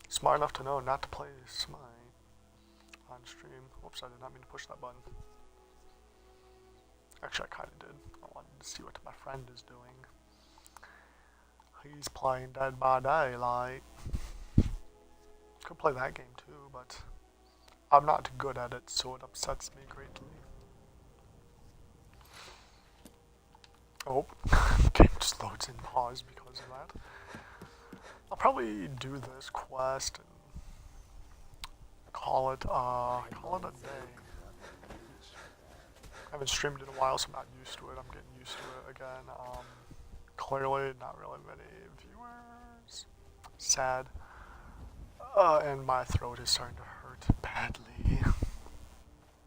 Smart enough to know not to play Smite on stream. Whoops, I did not mean to push that button. Actually, I kind of did. I wanted to see what my friend is doing. He's playing Dead by Daylight. Could play that game too, but I'm not good at it, so it upsets me greatly. Oh, game just loads in pause because of that. I'll probably do this quest and call it a day. I haven't streamed in a while, so I'm not used to it. I'm getting used to it again. Clearly, not really many viewers. Sad. And my throat is starting to hurt badly.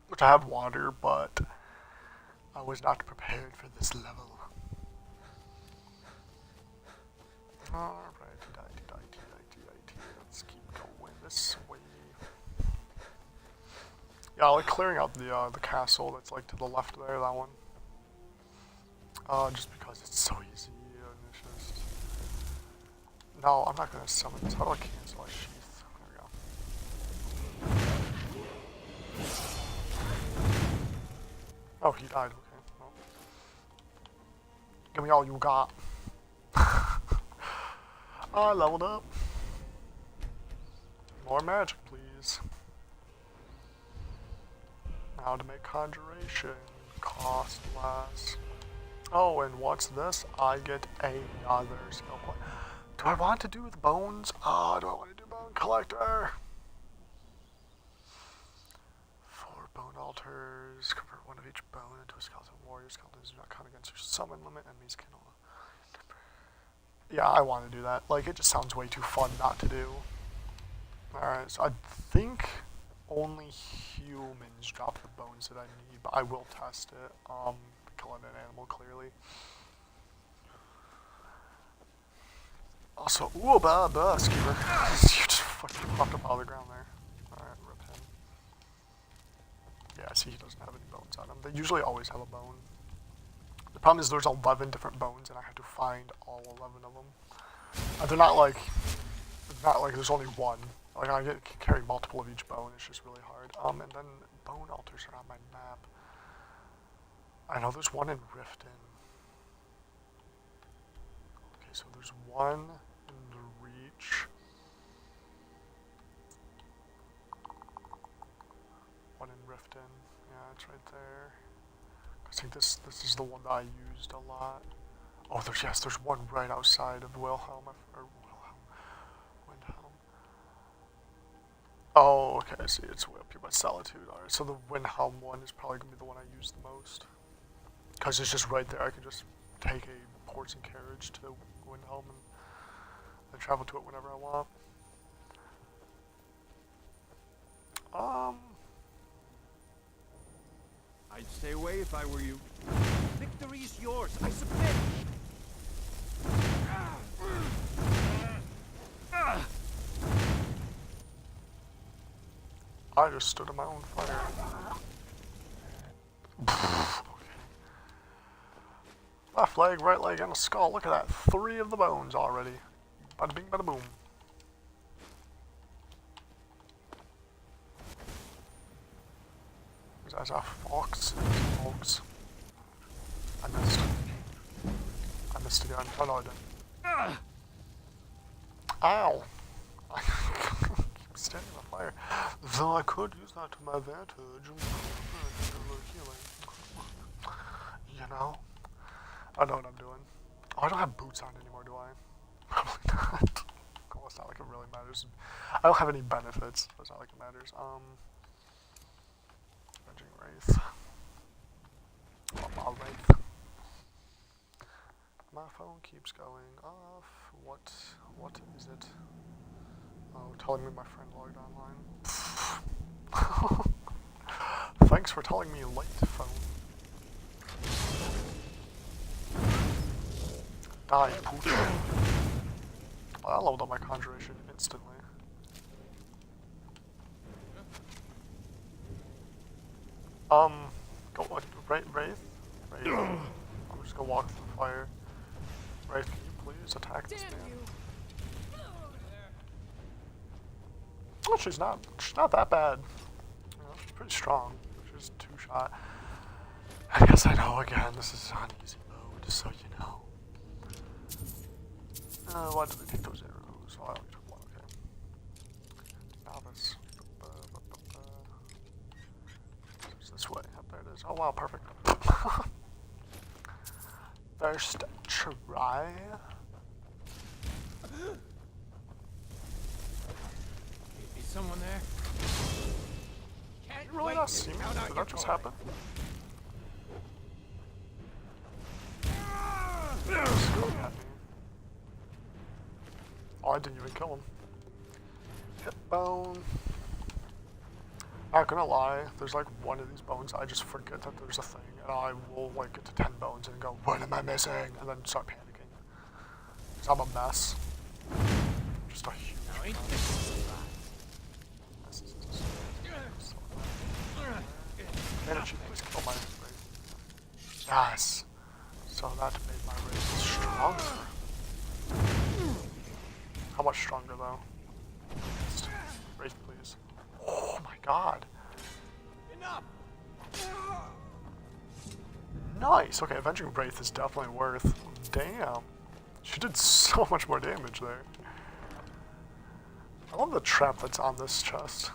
Which I have water, but I was not prepared for this level. Alright, let's keep going this way. Yeah, I like clearing out the castle that's like to the left there, that one. Just because it's so easy and it's just... No, I'm not gonna summon this. How do I cancel a sheath? There we go. Oh, he died, okay. Well. Give me all you got. I leveled up. More magic, please. Now to make conjuration cost less. Oh, and what's this? I get another skill point. Do I want to do with bones? Oh, do I want to do bone collector? 4 bone altars. Convert one of each bone into a skeleton warrior. Skeletons do not count against your summon limit. Enemies can only... Yeah, I want to do that. Like, it just sounds way too fun not to do. Alright, so I think only humans drop the bones that I need, but I will test it. Killing an animal, clearly. Also, ooh, skeever. You just fucking popped up out of the ground there. Alright, rip him. Yeah, see, he doesn't have any bones on him. They usually always have a bone. The problem is there's 11 different bones, and I have to find all 11 of them. They're not like there's only one. Like, I can carry multiple of each bone, it's just really hard. And then bone altars are on my map. I know there's one in Riften. Okay, so there's one in the Reach. One in Riften. Yeah, it's right there. I think this is the one that I used a lot. Oh, there's one right outside of Windhelm. Oh, okay, I see, it's way up here by Solitude. Alright, so the Windhelm one is probably going to be the one I use the most. Because it's just right there, I can just take a horse and carriage to Windhelm and travel to it whenever I want. I'd stay away if I were you. Victory's yours, I submit! I just stood in my own fire. Okay. Left leg, right leg, and a skull. Look at that. 3 of the bones already. Bada bing, bada boom. There's a fox. Fox. I missed. I missed again. Oh no, I didn't. Ow! I keep standing on fire. Though I could use that to my advantage. You know? I know what I'm doing. Oh, I don't have boots on anymore, do I? Probably not. Oh, it's not like it really matters. I don't have any benefits, so it's not like it matters. Raging Wraith. Oh, Wraith. My phone keeps going off. What is it? Oh, telling me my friend logged online. Thanks for telling me late, phone. Die, pooch. Oh, I leveled up my conjuration instantly. Go what? Wraith? Wraith? I'm just gonna walk through the fire. Wraith, can you please attack this man? Oh, she's not that bad. You know, she's pretty strong. She's 2-shot. I guess I know again, this is on easy mode, just so you know. Why did they take those arrows? Oh, I only took one, okay. Novice. It's this way. Up there it is. Oh wow, perfect. First try. Is someone there? You really not see me? Did that just happen? Just going at me. Oh, I didn't even kill him. Yep. bone. Not gonna lie, there's like one of these bones, I just forget that there's a thing, and I will like get to 10 bones and go, what am I missing? And then start panicking. Cause I'm a mess. Just a huge mess. Energy, please kill my wraith. Yes! So that made my wraith stronger. How much stronger though? Wraith, please. Oh my god. Enough. Nice. Okay, Avenging Wraith is definitely worth. Damn. She did so much more damage there. I love the trap that's on this chest.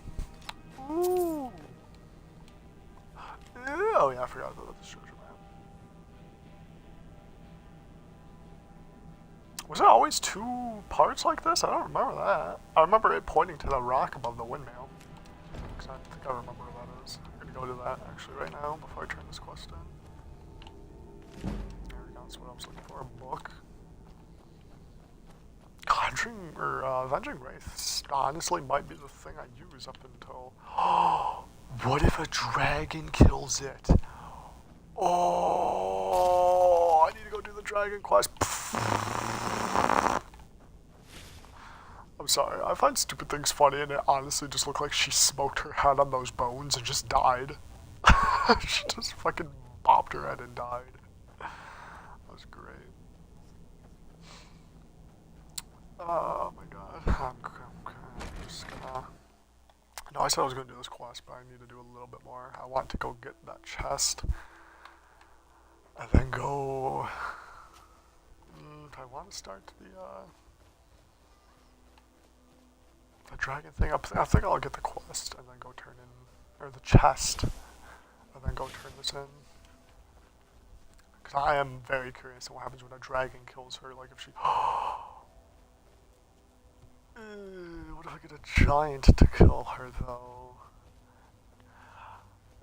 Ooh. Oh yeah, I forgot about this treasure map. Was it always 2 parts like this? I don't remember that. I remember it pointing to the rock above the windmill. Because I think I remember where that is. I'm gonna go to that actually right now before I turn this quest in. There we go, that's what I was looking for. A book. Conjuring, or Avenging Wraith honestly might be the thing I use up until... What if a dragon kills it? Oh, I need to go do the dragon quest. I'm sorry, I find stupid things funny and it honestly just looked like she smoked her head on those bones and just died. She just fucking bopped her head and died. That was great. Oh my god. I'm just gonna... No, I said I was going to do this quest, but I need to do a little bit more. I want to go get that chest. And then go... I want to start the dragon thing. I think I'll get the quest and then go turn in... Or the chest. And then go turn this in. Because I am very curious on what happens when a dragon kills her. Like if she... What if I get a giant to kill her, though?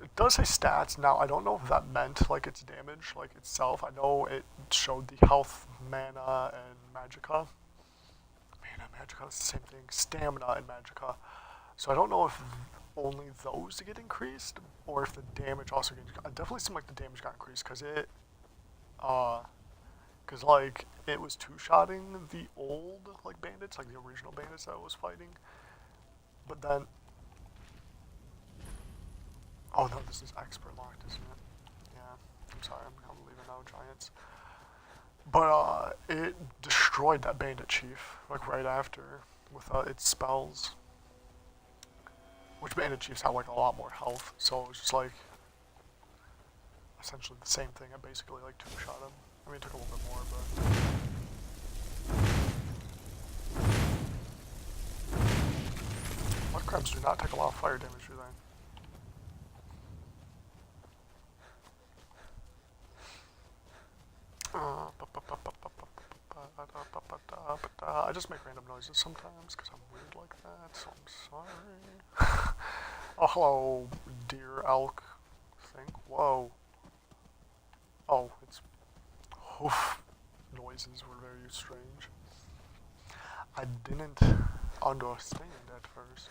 It does say stats. Now, I don't know if that meant, like, its damage, like, itself. I know it showed the health, mana, and magicka. Mana, magicka, it's the same thing. Stamina and magicka. So I don't know if only those get increased, or if the damage also gets... It definitely seemed like the damage got increased, because it... Because, like, it was two-shotting the old, like, bandits, like the original bandits that I was fighting. But then... Oh, no, this is expert locked, isn't it? Yeah, I'm sorry, I'm leaving now, giants. But, it destroyed that bandit chief, like, right after, with its spells. Which bandit chiefs have, like, a lot more health, so it was just, like, essentially the same thing. I basically, like, two-shot him. I mean, it took a little bit more, but... Mud crabs do not take a lot of fire damage, do they? I just make random noises sometimes, because I'm weird like that, so I'm sorry. Oh, hello, deer elk thing. Whoa. Oh, it's... Oof. Noises were very strange. I didn't understand at first.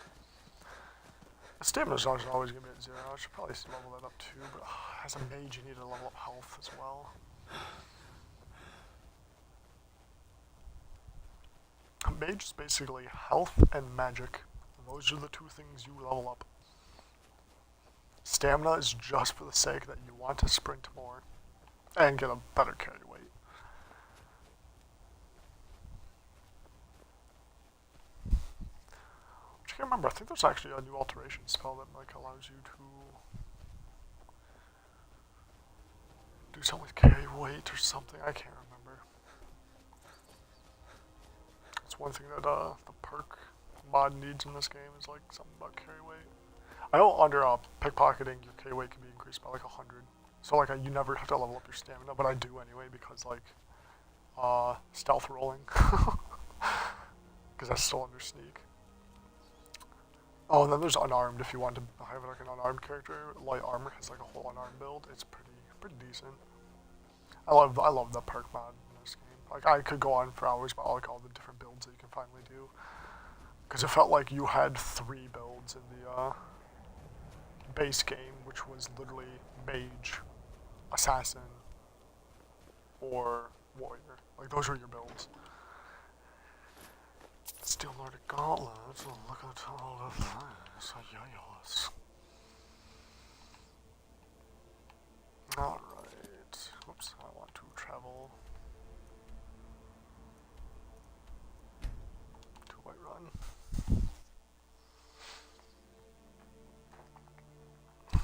Stamina's always going to be at 0. I should probably level that up too, but as a mage you need to level up health as well. A mage is basically health and magic. Those are the 2 things you level up. Stamina is just for the sake that you want to sprint more and get a better carry weight. Which I can't remember. I think there's actually a new alteration spell that like allows you to do something with carry weight or something. I can't remember. It's one thing that the perk mod needs in this game is like something about carry weight. I know under pickpocketing your carry weight can be increased by like 100. So like you never have to level up your stamina, but I do anyway because like stealth rolling. Because that's still under sneak. Oh, and then there's unarmed if you want to have like an unarmed character. Light armor has like a whole unarmed build. It's pretty decent. I love the perk mod in this game. Like I could go on for hours about like all the different builds that you can finally do. Because it felt like you had 3 builds in the base game, which was literally mage, assassin, or warrior. Like, those were your builds. Steel Nordic Gauntlets. Oh, look at all of this. Yes. Alright. Whoops, I want to travel to Whiterun.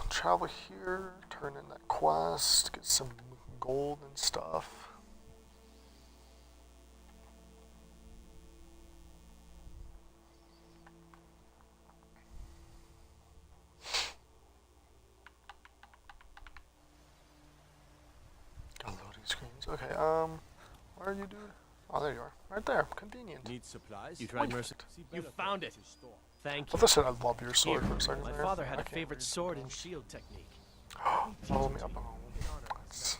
Travel here, turn in that quest, get some gold and stuff. Loading screens. Okay, where are you, dude? Oh, there you are. Right there. Convenient. Need supplies? You tried mercy. You found it. Thank you. I thought I love your sword for a second My there. father had I a favorite sword and shield technique. Follow me up. That's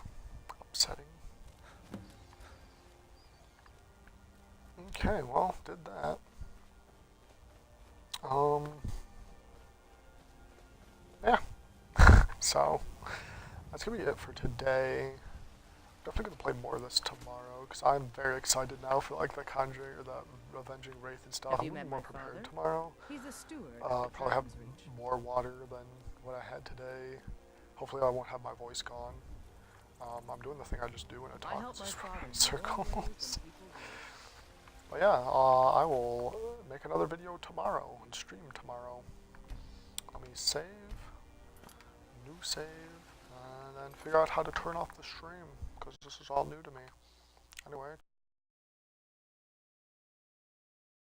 upsetting. Okay, well, did that. Yeah. So, that's gonna be it for today. Definitely gonna play more of this tomorrow, because I'm very excited now for like the Conjuring or the Avenging Wraith and stuff. I'm more prepared tomorrow. He's a steward. Probably have more water than what I had today. Hopefully I won't have my voice gone. I'm doing the thing I just do when I talk, just run in circles. But yeah, I will make another video tomorrow and stream tomorrow. Let me save, new save, and then figure out how to turn off the stream, because this is all new to me. Anyway.